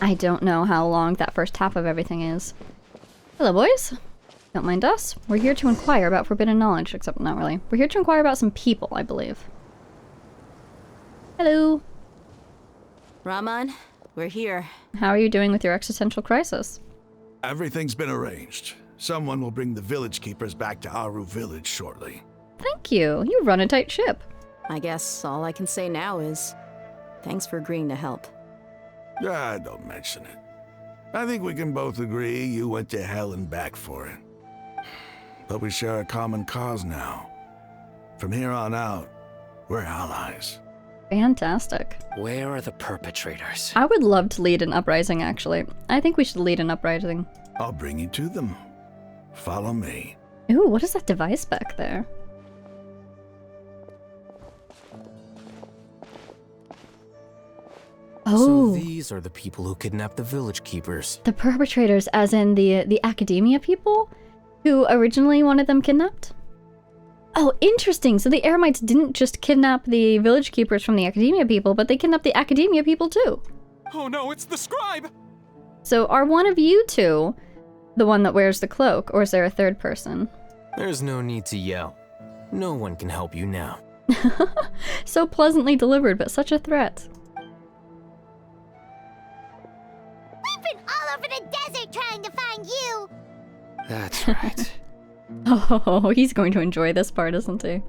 I don't know how long that first half of everything is. Hello, boys. Don't mind us. We're here to inquire about forbidden knowledge, except not really. We're here to inquire about some people, I believe. Hello. Raman, we're here. How are you doing with your existential crisis? Everything's been arranged. Someone will bring the village keepers back to Aru village shortly. Thank you. You run a tight ship. I guess all I can say now is thanks for agreeing to help. Ah, don't mention it. I think we can both agree you went to hell and back for it. But we share a common cause now. From here on out, we're allies. Fantastic. Where are the perpetrators? I would love to lead an uprising, actually. I think we should lead an uprising. I'll bring you to them. Follow me. Ooh, what is that device back there? Oh. So these are the people who kidnapped the village keepers. The perpetrators, as in the academia people who originally wanted them kidnapped? Oh, interesting. So the Eremites didn't just kidnap the village keepers from the academia people, but they kidnapped the academia people too. Oh no, it's the scribe! So are one of you two the one that wears the cloak, or is there a third person? There's no need to yell. No one can help you now. So pleasantly delivered, but such a threat. We've been all over the desert trying to find you! That's right. Oh, he's going to enjoy this part, isn't he?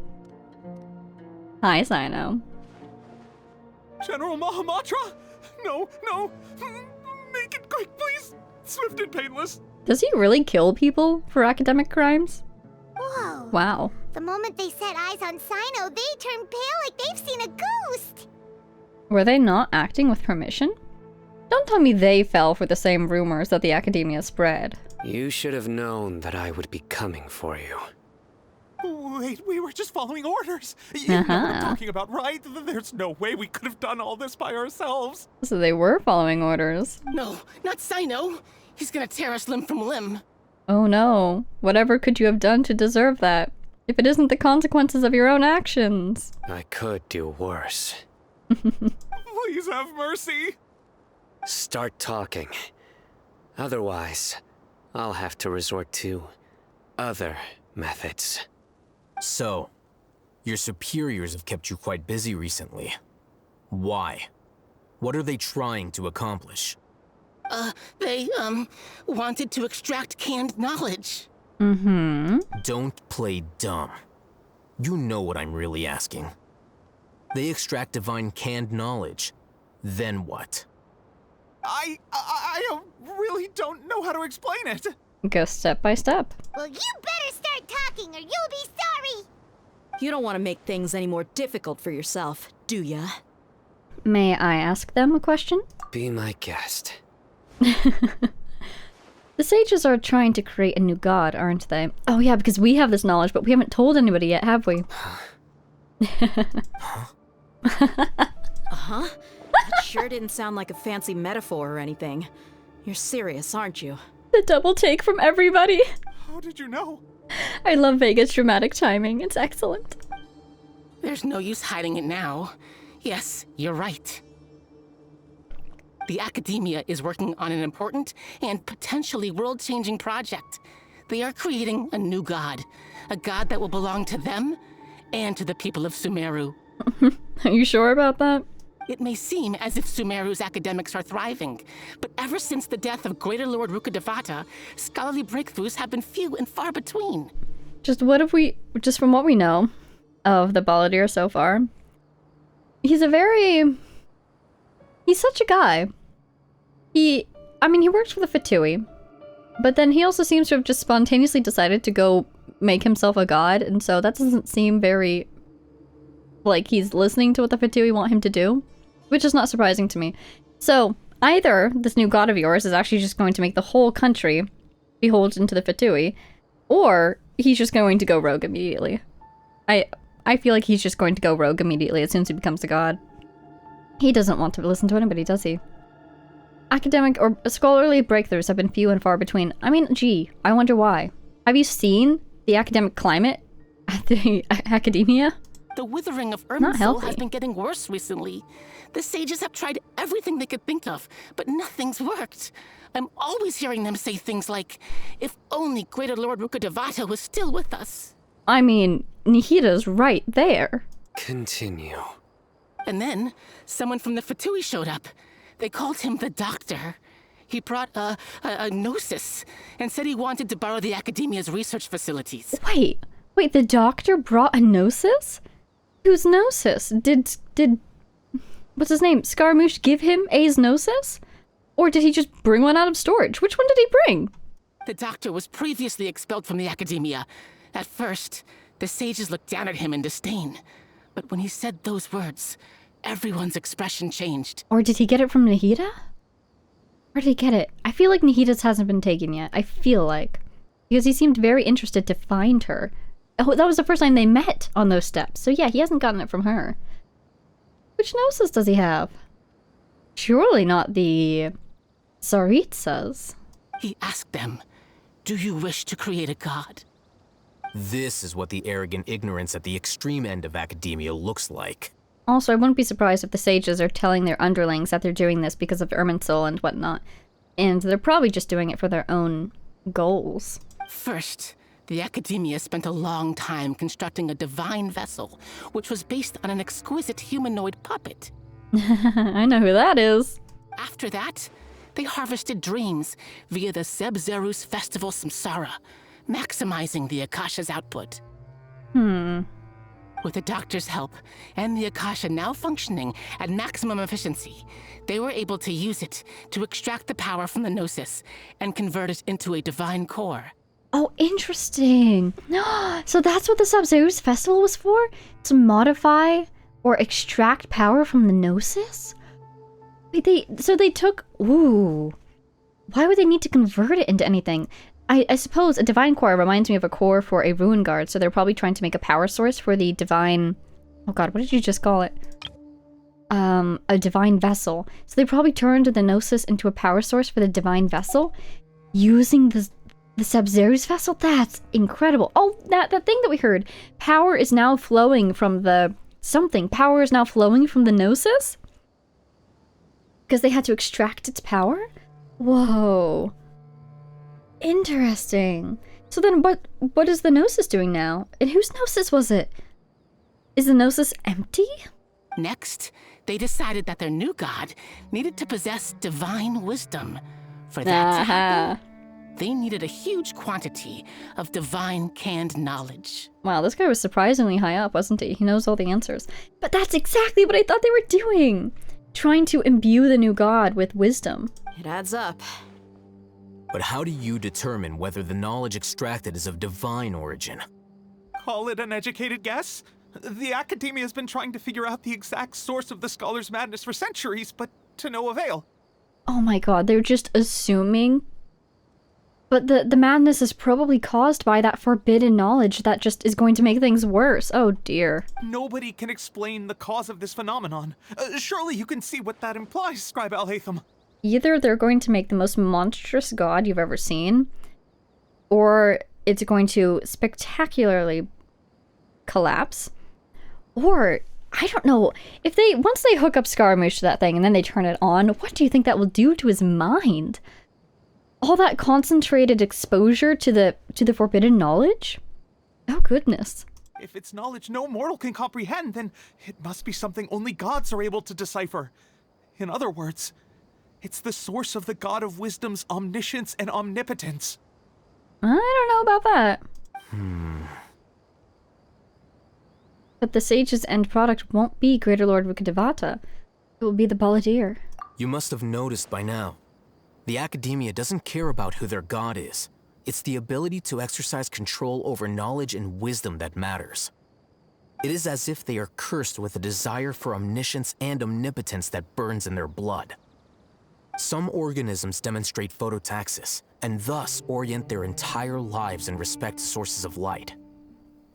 Hi, Sino. General Mahamatra? No, no! Make it quick, please! Swift and painless! Does he really kill people for academic crimes? Whoa. Wow. The moment they set eyes on Sino, they turn pale like they've seen a ghost! Were they not acting with permission? Don't tell me they fell for the same rumors that the academia spread. You should have known that I would be coming for you. Wait, we were just following orders! You know what I'm talking about, right? There's no way we could have done all this by ourselves! So they were following orders. No, not Sino. He's gonna tear us limb from limb. Oh no. Whatever could you have done to deserve that? If it isn't the consequences of your own actions. I could do worse. Please have mercy! Start talking. Otherwise, I'll have to resort to other methods. So, your superiors have kept you quite busy recently. Why? What are they trying to accomplish? They, wanted to extract canned knowledge. Mm-hmm. Don't play dumb. You know what I'm really asking. They extract divine canned knowledge. Then what? I really don't know how to explain it. Go step by step. Well, you better start talking or you'll be sorry! You don't want to make things any more difficult for yourself, do ya? May I ask them a question? Be my guest. The sages are trying to create a new god, aren't they? Oh yeah, because we have this knowledge, but we haven't told anybody yet, have we? Uh-huh. That sure didn't sound like a fancy metaphor or anything. You're serious, aren't you? The double take from everybody. How did you know? I love Vega's dramatic timing. It's excellent. There's no use hiding it now. Yes, you're right. The academia is working on an important and potentially world-changing project. They are creating a new god. A god that will belong to them and to the people of Sumeru. Are you sure about that? It may seem as if Sumeru's academics are thriving, but ever since the death of Greater Lord Rukkhadevata, scholarly breakthroughs have been few and far between. Just from what we know of the Balladeer so far, he's such a guy. He works for the Fatui, but then he also seems to have just spontaneously decided to go make himself a god, and so that doesn't seem very like he's listening to what the Fatui want him to do, which is not surprising to me. So either this new god of yours is actually just going to make the whole country beholden to the Fatui, or he's just going to go rogue immediately. I feel like he's just going to go rogue immediately as soon as he becomes a god. He doesn't want to listen to anybody, does he? Academic or scholarly breakthroughs have been few and far between. I mean, gee, I wonder why. Have you seen the academic climate at the academia? The withering of Irminsul has been getting worse recently. The sages have tried everything they could think of, but nothing's worked. I'm always hearing them say things like, if only Greater Lord Rukkhadevata was still with us. I mean, Nihida's right there. Continue. And then, someone from the Fatui showed up. They called him the Doctor. He brought a gnosis and said he wanted to borrow the Academia's research facilities. Wait, the Doctor brought a gnosis? Whose gnosis? Did what's his name? Scaramouche give him A's gnosis? Or did he just bring one out of storage? Which one did he bring? The Doctor was previously expelled from the Academia. At first, the sages looked down at him in disdain. But when he said those words, everyone's expression changed. Or did he get it from Nihida? Where did he get it? I feel like Nihida's hasn't been taken yet. I feel like. Because he seemed very interested to find her. Oh, that was the first time they met on those steps. So yeah, he hasn't gotten it from her. Which gnosis does he have? Surely not the Tsaritsas. He asked them, do you wish to create a god? This is what the arrogant ignorance at the extreme end of academia looks like. Also, I wouldn't be surprised if the sages are telling their underlings that they're doing this because of Irminsul and whatnot. And they're probably just doing it for their own goals. First, the Academia spent a long time constructing a divine vessel, which was based on an exquisite humanoid puppet. I know who that is. After that, they harvested dreams via the Zeb-Zerus Festival Samsara, maximizing the Akasha's output. With the Doctor's help, and the Akasha now functioning at maximum efficiency, they were able to use it to extract the power from the Gnosis and convert it into a divine core. Oh, interesting. So that's what the Zeb-Zerus Festival was for? To modify or extract power from the Gnosis? Wait, so they took... Ooh. Why would they need to convert it into anything? I suppose a divine core reminds me of a core for a ruin guard, so they're probably trying to make a power source for the divine... Oh god, what did you just call it? A divine vessel. So they probably turned the Gnosis into a power source for the divine vessel using the Zeb-Zerus vessel? That's incredible. Oh, that thing that we heard. Power is now flowing from the... something. Power is now flowing from the Gnosis? Because they had to extract its power? Whoa. Interesting. So then what is the Gnosis doing now? And whose Gnosis was it? Is the Gnosis empty? Next, they decided that their new god needed to possess divine wisdom. For that to happen, they needed a huge quantity of divine canned knowledge. Wow, this guy was surprisingly high up, wasn't he? He knows all the answers. But that's exactly what I thought they were doing! Trying to imbue the new god with wisdom. It adds up. But how do you determine whether the knowledge extracted is of divine origin? Call it an educated guess? The Academia has been trying to figure out the exact source of the Scholar's madness for centuries, but to no avail. Oh my god, they're just assuming. But the madness is probably caused by that forbidden knowledge that just is going to make things worse. Oh dear. Nobody can explain the cause of this phenomenon. Surely you can see what that implies, Scribe Alhaitham. Either they're going to make the most monstrous god you've ever seen, or it's going to spectacularly collapse, or I don't know, if once they hook up Scaramouche to that thing and then they turn it on, what do you think that will do to his mind? All that concentrated exposure to the forbidden knowledge? Oh goodness. If it's knowledge no mortal can comprehend, then it must be something only gods are able to decipher. In other words, it's the source of the God of Wisdom's omniscience and omnipotence. I don't know about that. But the sage's end product won't be Greater Lord Rukkhadevata. It will be the Balladeer. You must have noticed by now. The academia doesn't care about who their god is. It's the ability to exercise control over knowledge and wisdom that matters. It is as if they are cursed with a desire for omniscience and omnipotence that burns in their blood. Some organisms demonstrate phototaxis, and thus orient their entire lives in respect to sources of light.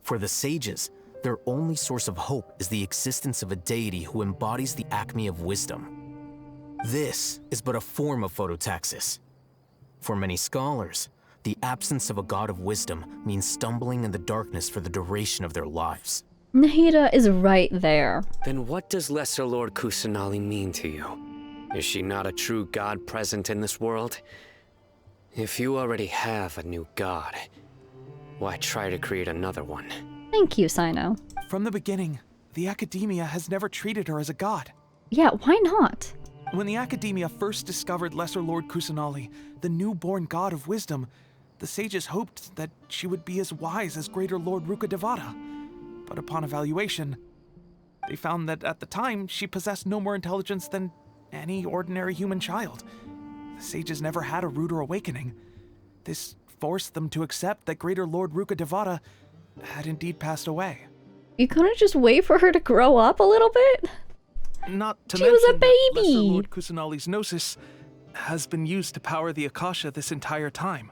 For the sages, their only source of hope is the existence of a deity who embodies the acme of wisdom. This is but a form of phototaxis. For many scholars, the absence of a god of wisdom means stumbling in the darkness for the duration of their lives. Nahida is right there. Then what does Lesser Lord Kusanali mean to you? Is she not a true god present in this world? If you already have a new god, why try to create another one? Thank you, Sino. From the beginning, the Academia has never treated her as a god. Yeah, why not? When the Academia first discovered Lesser Lord Kusanali, the newborn god of wisdom, the sages hoped that she would be as wise as Greater Lord Rukkhadevata. But upon evaluation, they found that at the time, she possessed no more intelligence than any ordinary human child. The sages never had a ruder awakening. This forced them to accept that Greater Lord Rukkhadevata had indeed passed away. You couldn't just wait for her to grow up a little bit? Not to She mention was a that baby! Lesser Lord Kusanali's gnosis has been used to power the Akasha this entire time.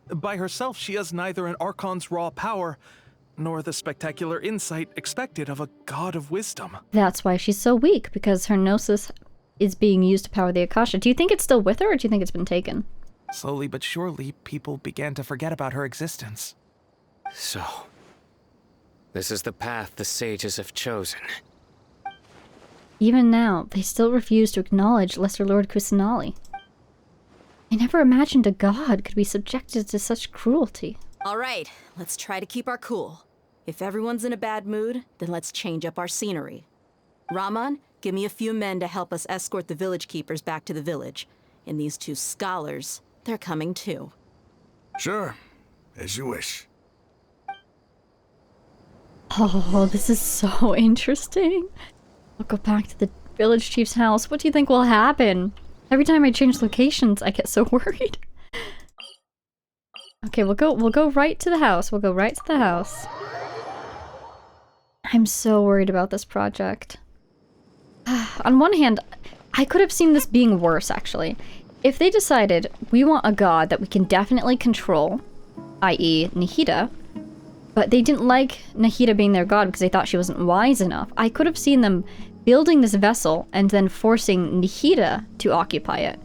By herself, she has neither an Archon's raw power, nor the spectacular insight expected of a god of wisdom. That's why she's so weak, because her gnosis is being used to power the Akasha. Do you think it's still with her, or do you think it's been taken? Slowly but surely, people began to forget about her existence. So, this is the path the sages have chosen. Even now, they still refuse to acknowledge Lesser Lord Kusanali. I never imagined a god could be subjected to such cruelty. All right, let's try to keep our cool. If everyone's in a bad mood, then let's change up our scenery. Raman, give me a few men to help us escort the village keepers back to the village. And these two scholars, they're coming too. Sure, as you wish. Oh, this is so interesting. I'll go back to the village chief's house. What do you think will happen? Every time I change locations, I get so worried. Okay, we'll go right to the house. We'll go right to the house. I'm so worried about this project. On one hand, I could have seen this being worse, actually. If they decided we want a god that we can definitely control, i.e. Nahida, but they didn't like Nahida being their god because they thought she wasn't wise enough, I could have seen them building this vessel and then forcing Nahida to occupy it.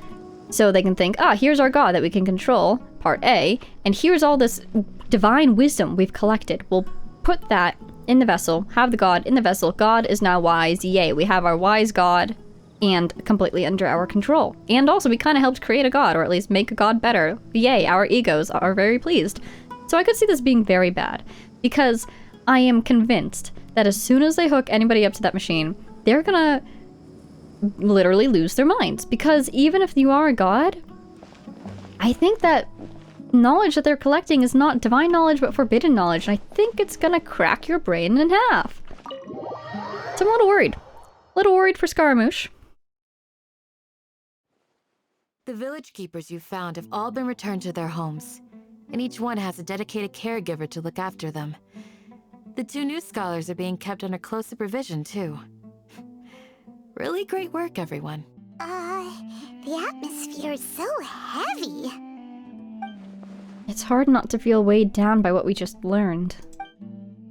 So they can think, here's our god that we can control, part A, and here's all this divine wisdom we've collected. We'll put that in the vessel, have the god in the vessel. God is now wise, yay, we have our wise god and completely under our control. And also we kind of helped create a god, or at least make a god better. Yay, our egos are very pleased. So I could see this being very bad, because I am convinced that as soon as they hook anybody up to that machine, they're gonna literally lose their minds. Because even if you are a god, I think that knowledge that they're collecting is not divine knowledge but forbidden knowledge, and I think it's gonna crack your brain in half. So I'm a little worried. A little worried for Scaramouche. The village keepers you found have all been returned to their homes, and each one has a dedicated caregiver to look after them. The two new scholars are being kept under close supervision, too. Really great work, everyone. The atmosphere is so heavy. It's hard not to feel weighed down by what we just learned.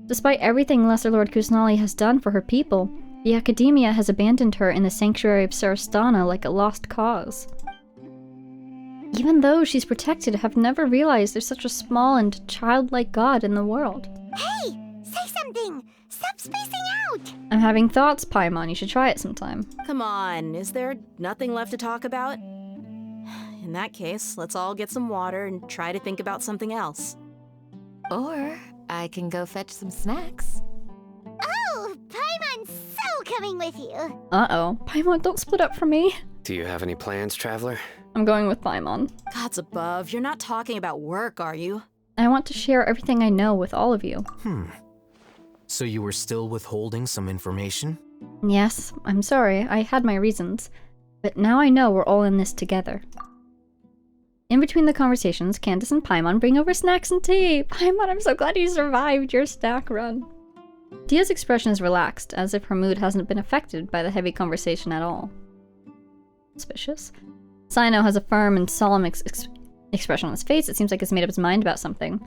Despite everything Lesser Lord Kusanali has done for her people, the Academia has abandoned her in the sanctuary of Sarastana like a lost cause. Even those she's protected have never realized there's such a small and childlike god in the world. Hey! Say something! Stop spacing out! I'm having thoughts, Paimon. You should try it sometime. Come on, is there nothing left to talk about? In that case, let's all get some water and try to think about something else. Or I can go fetch some snacks. Oh, Paimon's so coming with you. Uh-oh. Paimon, don't split up from me. Do you have any plans, Traveler? I'm going with Paimon. Gods above, you're not talking about work, are you? I want to share everything I know with all of you. So you were still withholding some information? Yes, I'm sorry. I had my reasons. But now I know we're all in this together. In between the conversations, Candace and Paimon bring over snacks and tea. Paimon, I'm so glad you survived your snack run. Dia's expression is relaxed, as if her mood hasn't been affected by the heavy conversation at all. Suspicious. Sino has a firm and solemn expression on his face. It seems like he's made up his mind about something.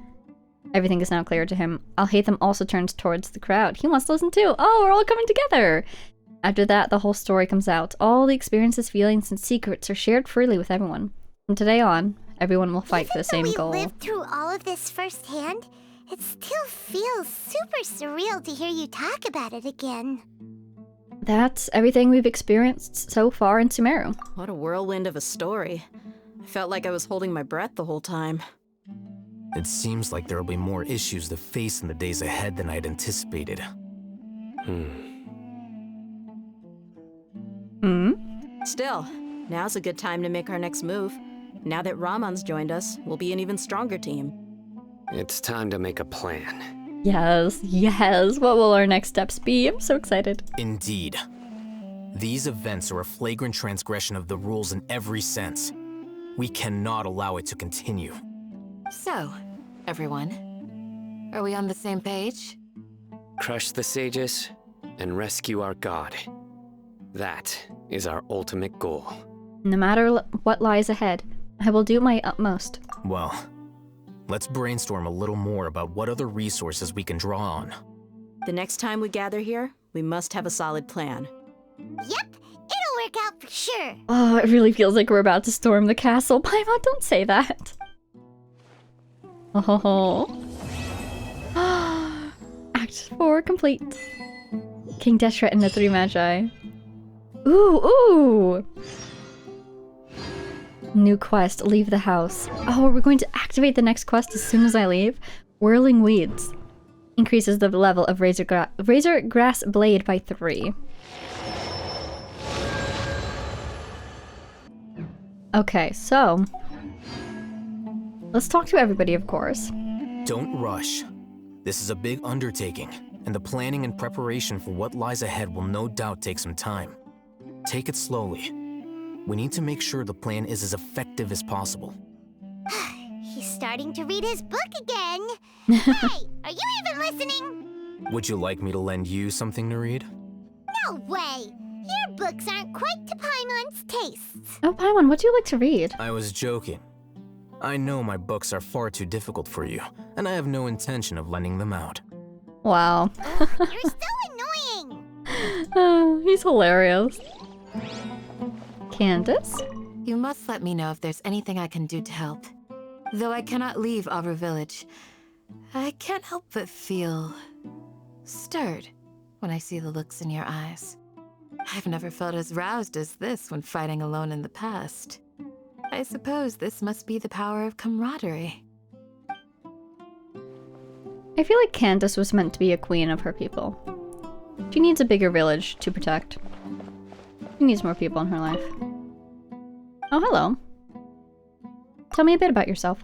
Everything is now clear to him. I'll hate them also turns towards the crowd. He wants to listen too. Oh, we're all coming together! After that, the whole story comes out. All the experiences, feelings, and secrets are shared freely with everyone. From today on, everyone will fight for the same goal. Even though we lived through all of this firsthand, it still feels super surreal to hear you talk about it again. That's everything we've experienced so far in Sumeru. What a whirlwind of a story. I felt like I was holding my breath the whole time. It seems like there will be more issues to face in the days ahead than I'd anticipated. Still, now's a good time to make our next move. Now that Ramon's joined us, we'll be an even stronger team. It's time to make a plan. Yes, yes. What will our next steps be? I'm so excited. Indeed. These events are a flagrant transgression of the rules in every sense. We cannot allow it to continue. So, everyone, are we on the same page? Crush the sages and rescue our god. That is our ultimate goal. No matter what lies ahead, I will do my utmost. Well, let's brainstorm a little more about what other resources we can draw on. The next time we gather here, we must have a solid plan. Yep, it'll work out for sure. Oh, it really feels like we're about to storm the castle. Paimon, don't say that. Oh. Act 4 complete. King Deshret and the Three Magi. Ooh, ooh! New quest, leave the house. Oh, we're going to activate the next quest as soon as I leave. Whirling Weeds. Increases the level of Razor Grass Blade by 3. Okay, so... let's talk to everybody, of course. Don't rush. This is a big undertaking, and the planning and preparation for what lies ahead will no doubt take some time. Take it slowly. We need to make sure the plan is as effective as possible. He's starting to read his book again. Hey, are you even listening? Would you like me to lend you something to read? No way. Your books aren't quite to Paimon's tastes. Oh, Paimon, what do you like to read? I was joking. I know my books are far too difficult for you, and I have no intention of lending them out. Wow. You're so annoying. He's hilarious. Candace? You must let me know if there's anything I can do to help. Though I cannot leave Avru Village, I can't help but feel stirred when I see the looks in your eyes. I've never felt as roused as this when fighting alone in the past. I suppose this must be the power of camaraderie. I feel like Candace was meant to be a queen of her people. She needs a bigger village to protect. She needs more people in her life. Oh, hello. Tell me a bit about yourself.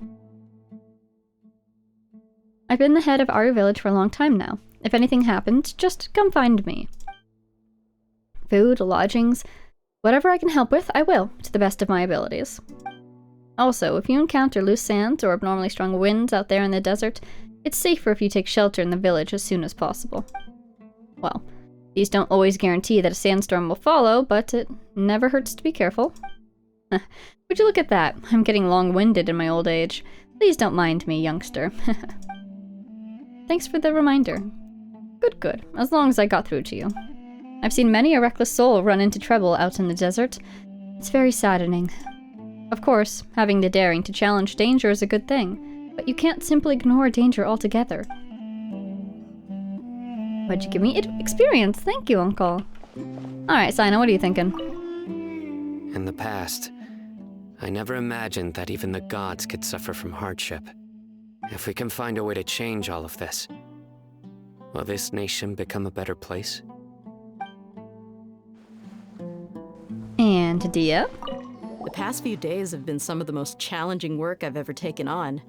I've been the head of our village for a long time now. If anything happens, just come find me. Food, lodgings, whatever I can help with, I will, to the best of my abilities. Also, if you encounter loose sands or abnormally strong winds out there in the desert, it's safer if you take shelter in the village as soon as possible. Well, these don't always guarantee that a sandstorm will follow, but it never hurts to be careful. Would you look at that? I'm getting long-winded in my old age. Please don't mind me, youngster. Thanks for the reminder. Good, good. As long as I got through to you. I've seen many a reckless soul run into trouble out in the desert. It's very saddening. Of course, having the daring to challenge danger is a good thing, but you can't simply ignore danger altogether. What'd you give me? Experience! Thank you, Uncle. Alright, Sino, what are you thinking? In the past, I never imagined that even the gods could suffer from hardship. If we can find a way to change all of this, will this nation become a better place? And Dia? The past few days have been some of the most challenging work I've ever taken on.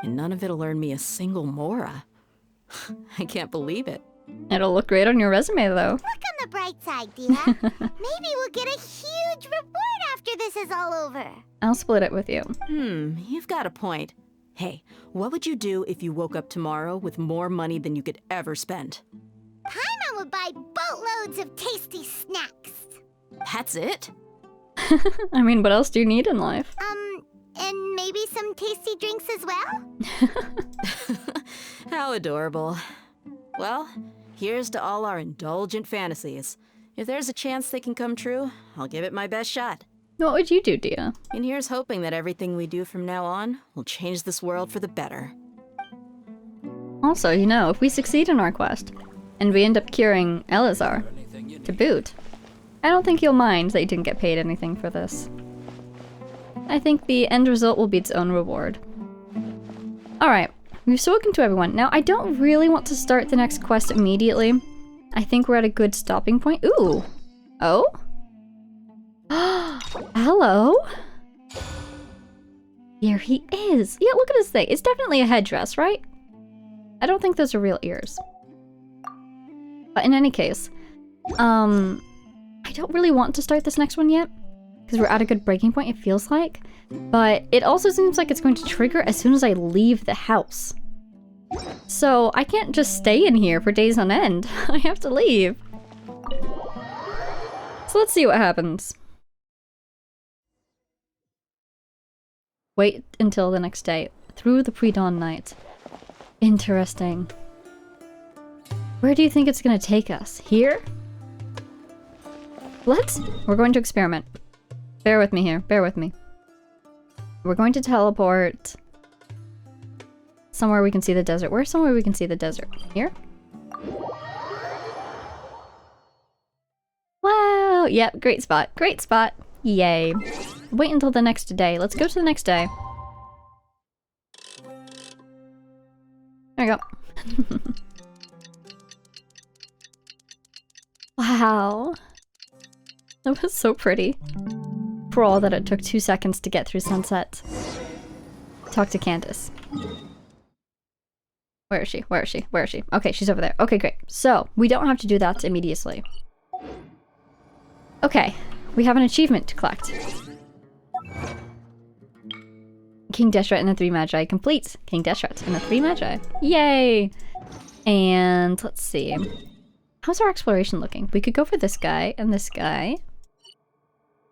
And none of it'll earn me a single mora. I can't believe it. It'll look great on your resume, though. Look on the bright side, Dia. Maybe we'll get a huge reward after this is all over. I'll split it with you. You've got a point. Hey, what would you do if you woke up tomorrow with more money than you could ever spend? Paimon would buy boatloads of tasty snacks. That's it? I mean, what else do you need in life? And maybe some tasty drinks as well? How adorable. Well, here's to all our indulgent fantasies. If there's a chance they can come true, I'll give it my best shot. What would you do, Dia? And here's hoping that everything we do from now on will change this world for the better. Also, you know, if we succeed in our quest, and we end up curing Elazar, to boot, I don't think you'll mind that you didn't get paid anything for this. I think the end result will be its own reward. Alright, we've spoken to everyone. Now, I don't really want to start the next quest immediately. I think we're at a good stopping point. Ooh! Oh? Hello? Here he is! Yeah, look at his thing. It's definitely a headdress, right? I don't think those are real ears. But in any case, I don't really want to start this next one yet, because we're at a good breaking point, it feels like. But it also seems like it's going to trigger as soon as I leave the house. So I can't just stay in here for days on end. I have to leave. So let's see what happens. Wait until the next day. Through the pre-dawn night. Interesting. Where do you think it's gonna take us? Here? What? We're going to experiment. Bear with me here. Bear with me. We're going to teleport somewhere we can see the desert. Where's somewhere we can see the desert? Here? Wow! Yep, great spot. Great spot. Yay. Wait until the next day. Let's go to the next day. There we go. Wow. That was so pretty. For all that it took 2 seconds to get through sunset. Talk to Candace. Where is she? Where is she? Where is she? Okay, she's over there. Okay, great. So, we don't have to do that immediately. Okay, we have an achievement to collect. King Deshret and the 3 Magi complete. King Deshret and the 3 Magi. Yay! And let's see. How's our exploration looking? We could go for this guy and this guy.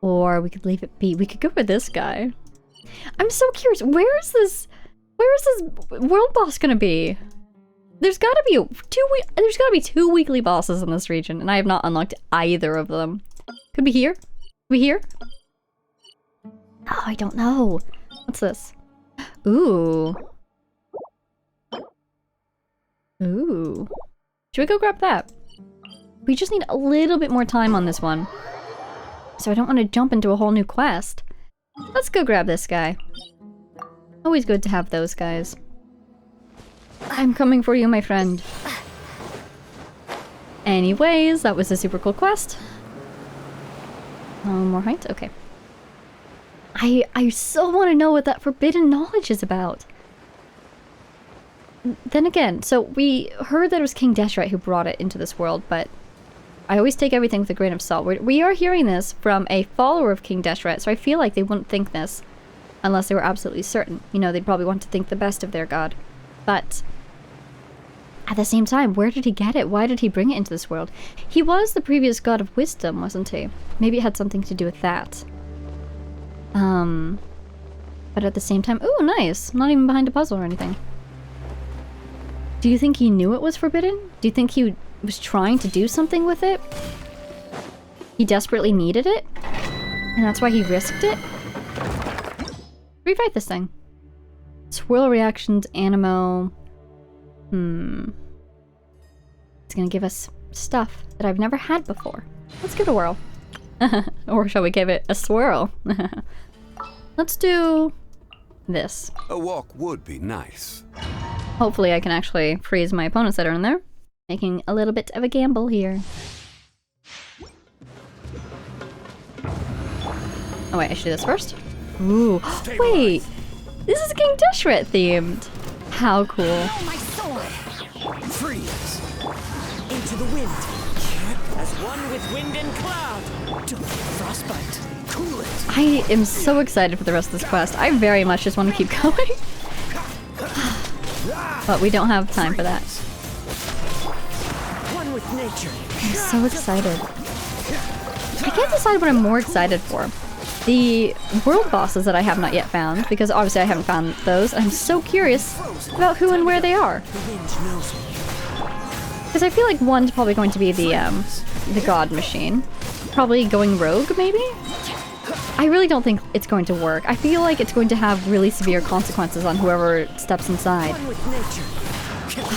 Or we could leave it be. We could go for this guy. I'm so curious. Where is this world boss gonna be? There's gotta be two weekly bosses in this region, and I have not unlocked either of them. Could be here? Could be here? Oh, I don't know. What's this? Ooh. Ooh. Should we go grab that? We just need a little bit more time on this one. So I don't want to jump into a whole new quest. Let's go grab this guy. Always good to have those guys. I'm coming for you, my friend. Anyways, that was a super cool quest. More height? Okay. I so want to know what that forbidden knowledge is about. Then again, so we heard that it was King Deshret who brought it into this world, but I always take everything with a grain of salt. We are hearing this from a follower of King Deshret, so I feel like they wouldn't think this unless they were absolutely certain. You know, they'd probably want to think the best of their god. But at the same time, where did he get it? Why did he bring it into this world? He was the previous god of wisdom, wasn't he? Maybe it had something to do with that. But at the same time, ooh, nice. Not even behind a puzzle or anything. Do you think he knew it was forbidden? Do you think he was trying to do something with it? He desperately needed it? And that's why he risked it? Refight this thing. Swirl reactions, Animo. It's gonna give us stuff that I've never had before. Let's give it a whirl. Or shall we give it a swirl? Let's do this. A walk would be nice. Hopefully I can actually freeze my opponents that are in there. Making a little bit of a gamble here. Oh wait, I should do this first? Ooh, wait! This is King Deshret themed! How cool. My sword! Freeze! Into the wind! As one with wind and cloud! Frostbite! Cool it! I am so excited for the rest of this quest. I very much just want to keep going. But we don't have time for that. One with nature! I'm so excited. I can't decide what I'm more excited for. The world bosses that I have not yet found, because obviously I haven't found those. I'm so curious about who and where they are. Because I feel like one's probably going to be the god machine. Probably going rogue, maybe? I really don't think it's going to work. I feel like it's going to have really severe consequences on whoever steps inside.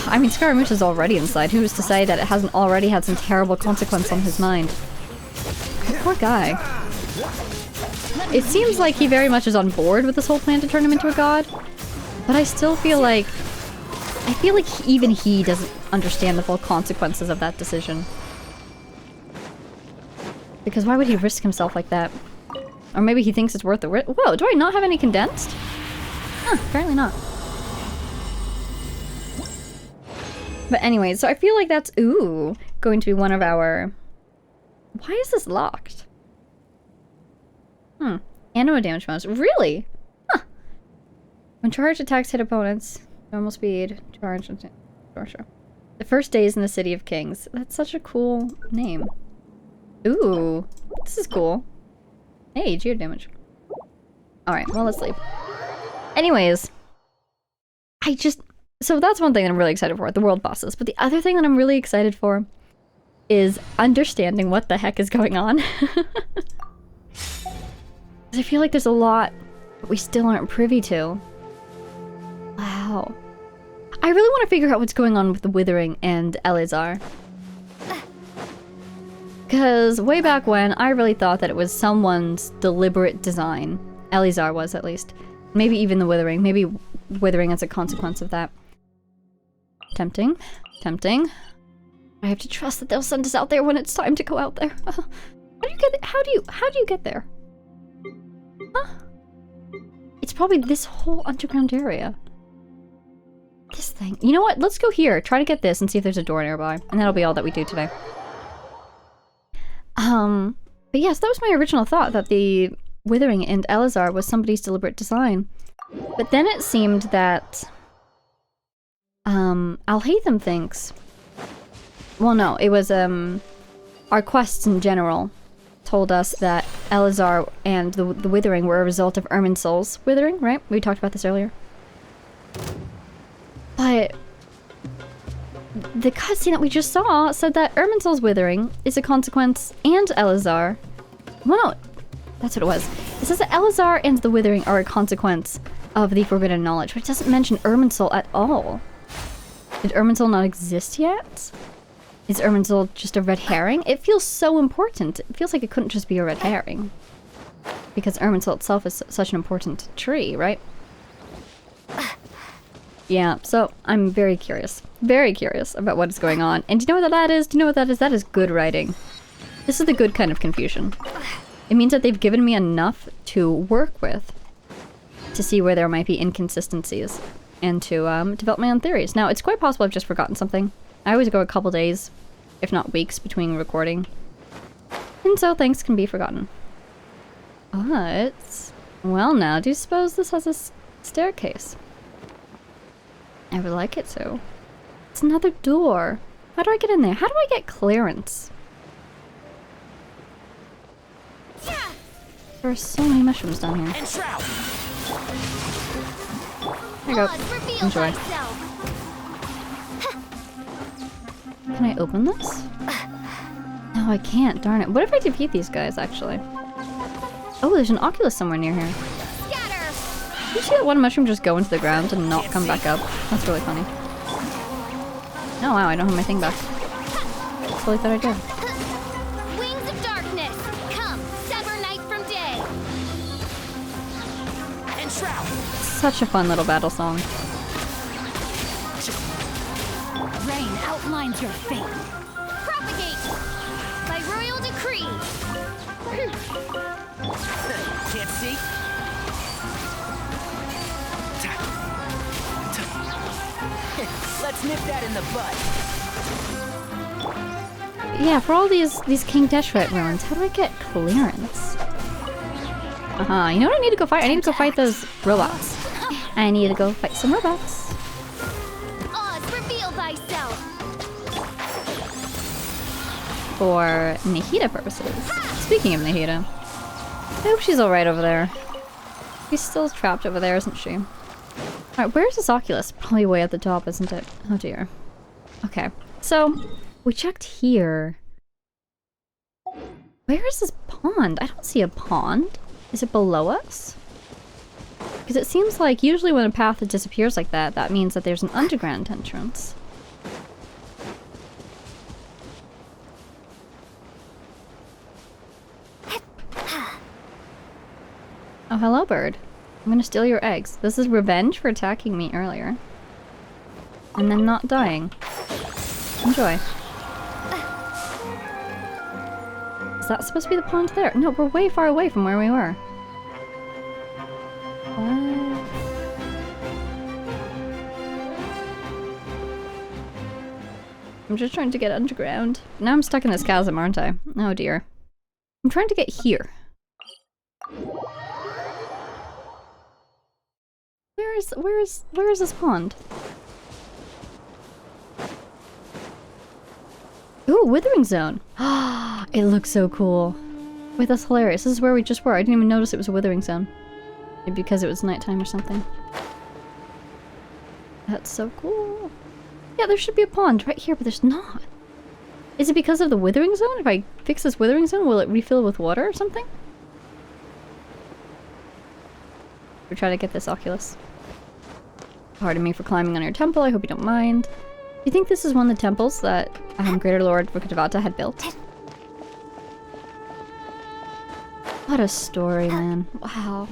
I mean, Scaramouche is already inside. Who's to say that it hasn't already had some terrible consequence on his mind? Poor guy. It seems like he very much is on board with this whole plan to turn him into a god, but I still feel like... even he doesn't understand the full consequences of that decision. Because why would he risk himself like that? Or maybe he thinks it's worth the risk. Whoa, do I not have any condensed? Huh, apparently not. But anyway, so I feel like that's, ooh, going to be one of our... Why is this locked? Anima damage bonus. Really? Huh. When charged attacks hit opponents, normal speed, charge, sure. The first days in the City of Kings. That's such a cool name. Ooh, this is cool. Hey, geo damage. Alright, well, let's leave. Anyways, so that's one thing that I'm really excited for, the world bosses. But the other thing that I'm really excited for is understanding what the heck is going on. I feel like there's a lot that we still aren't privy to. Wow. I really want to figure out what's going on with the Withering and Elazar. Because way back when, I really thought that it was someone's deliberate design. Elazar was, at least. Maybe even the Withering. Maybe Withering as a consequence of that. Tempting. Tempting. I have to trust that they'll send us out there when it's time to go out there. How do you get there? Huh? It's probably this whole underground area. This thing. You know what? Let's go here. Try to get this and see if there's a door nearby. And that'll be all that we do today. But yes, that was my original thought, that the Withering and Elazar was somebody's deliberate design. But then it seemed that Alhaitham thinks... Well, no, it was our quests in general told us that Elazar and the Withering were a result of Irminsul's Withering, right? We talked about this earlier. But the cutscene that we just saw said that Irminsul's Withering is a consequence, and Elazar... Well, no, that's what it was. It says that Elazar and the Withering are a consequence of the Forbidden Knowledge, but it doesn't mention Irminsul at all. Did Irminsul not exist yet? Is Irminsul just a red herring? It feels so important. It feels like it couldn't just be a red herring. Because Irminsul itself is such an important tree, right? Yeah, so I'm very curious about what is going on. And do you know what that is? Do you know what that is? That is good writing. This is the good kind of confusion. It means that they've given me enough to work with to see where there might be inconsistencies and to develop my own theories. Now, it's quite possible I've just forgotten something. I always go a couple days, if not weeks, between recording. And so things can be forgotten. But, well now, do you suppose this has a staircase? I would like it to. It's another door. How do I get in there? How do I get clearance? There are so many mushrooms down here. There you go. Enjoy. Can I open this? No, I can't. Darn it. What if I defeat these guys, actually? Oh, there's an Oculus somewhere near here. Did you see that one mushroom just go into the ground and not come back up? That's really funny. Oh wow, I don't have my thing back. Totally thought I did. Wings of darkness, come, sever night from day. Such a fun little battle song. Rain outlines your fate. Propagate! By royal decree! Can't see? Let's nip that in the bud. Yeah, for all these King Deshret ruins, how do I get clearance? You know what I need to go fight? I need to go fight those robots. I need to go fight some robots. Oz, reveal thyself! For Nahida purposes. Speaking of Nahida, I hope she's alright over there. She's still trapped over there, isn't she? Alright, where's this Oculus? Probably way at the top, isn't it? Oh dear. Okay, so we checked here. Where is this pond? I don't see a pond. Is it below us? Because it seems like usually when a path disappears like that, that means that there's an underground entrance. Oh, hello, bird. I'm gonna steal your eggs. This is revenge for attacking me earlier. And then not dying. Enjoy. Is that supposed to be the pond there? No, we're way far away from where we were. What? I'm just trying to get underground. Now I'm stuck in this chasm, aren't I? Oh dear. I'm trying to get here. Where is this pond? Ooh, Withering Zone. Ah, it looks so cool. Wait, that's hilarious. This is where we just were. I didn't even notice it was a Withering Zone. Maybe because it was nighttime or something. That's so cool. Yeah, there should be a pond right here, but there's not. Is it because of the Withering Zone? If I fix this Withering Zone, will it refill with water or something? We're trying to get this Oculus. Pardon me for climbing on your temple, I hope you don't mind. Do you think this is one of the temples that Greater Lord Rukkhadevata had built? What a story, man. Wow.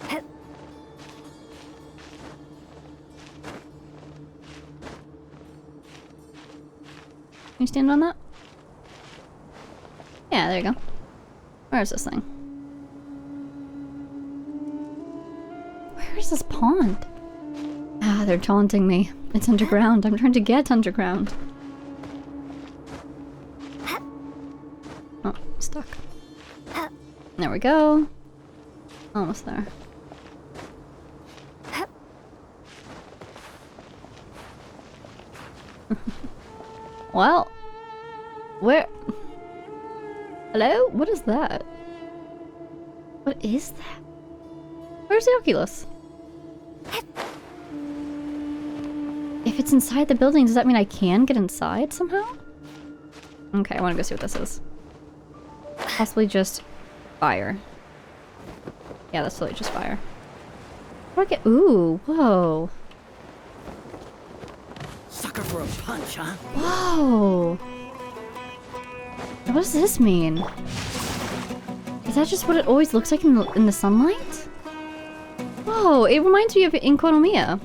Can you stand on that? Yeah, there you go. Where's this thing? Where is this pond? Ah, they're taunting me. It's underground. I'm trying to get underground. Oh, stuck. There we go. Almost there. Well, where? Hello? What is that? What is that? Where's the Oculus? If it's inside the building, does that mean I can get inside somehow? Okay, I want to go see what this is. Possibly just fire. Yeah, that's totally just fire. How do I get? Ooh, whoa. Sucker for a punch, huh? Whoa. What does this mean? Is that just what it always looks like in the sunlight? Whoa, it reminds me of Inkonomiya.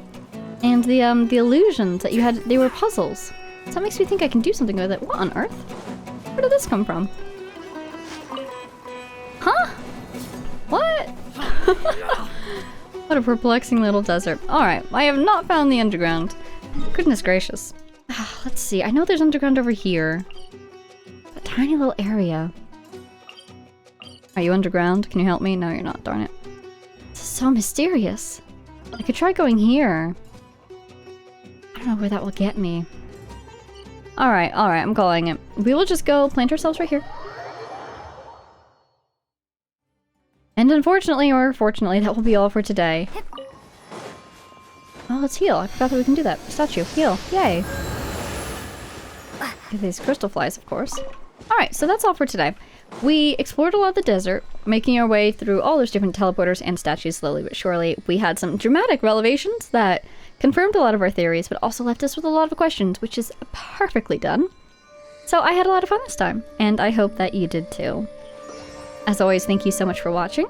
And the illusions that you had, they were puzzles. So that makes me think I can do something with it. What on earth? Where did this come from? Huh? What? What a perplexing little desert. Alright, I have not found the underground. Goodness gracious. Let's see, I know there's underground over here. A tiny little area. Are you underground? Can you help me? No, you're not, darn it. This is so mysterious. I could try going here. I don't know where that will get me. Alright, I'm calling it. We will just go plant ourselves right here. And unfortunately, or fortunately, that will be all for today. Oh, let's heal. I forgot that we can do that. Statue, heal. Yay. Get these crystal flies, of course. Alright, so that's all for today. We explored a lot of the desert, making our way through all those different teleporters and statues slowly but surely. We had some dramatic revelations that confirmed a lot of our theories, but also left us with a lot of questions, which is perfectly done. So I had a lot of fun this time, and I hope that you did too. As always, thank you so much for watching.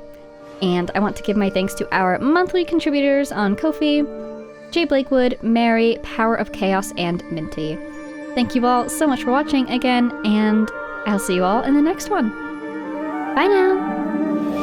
And I want to give my thanks to our monthly contributors on Ko-fi, Jay Blakewood, Mary, Power of Chaos, and Minty. Thank you all so much for watching again, and I'll see you all in the next one. Bye now!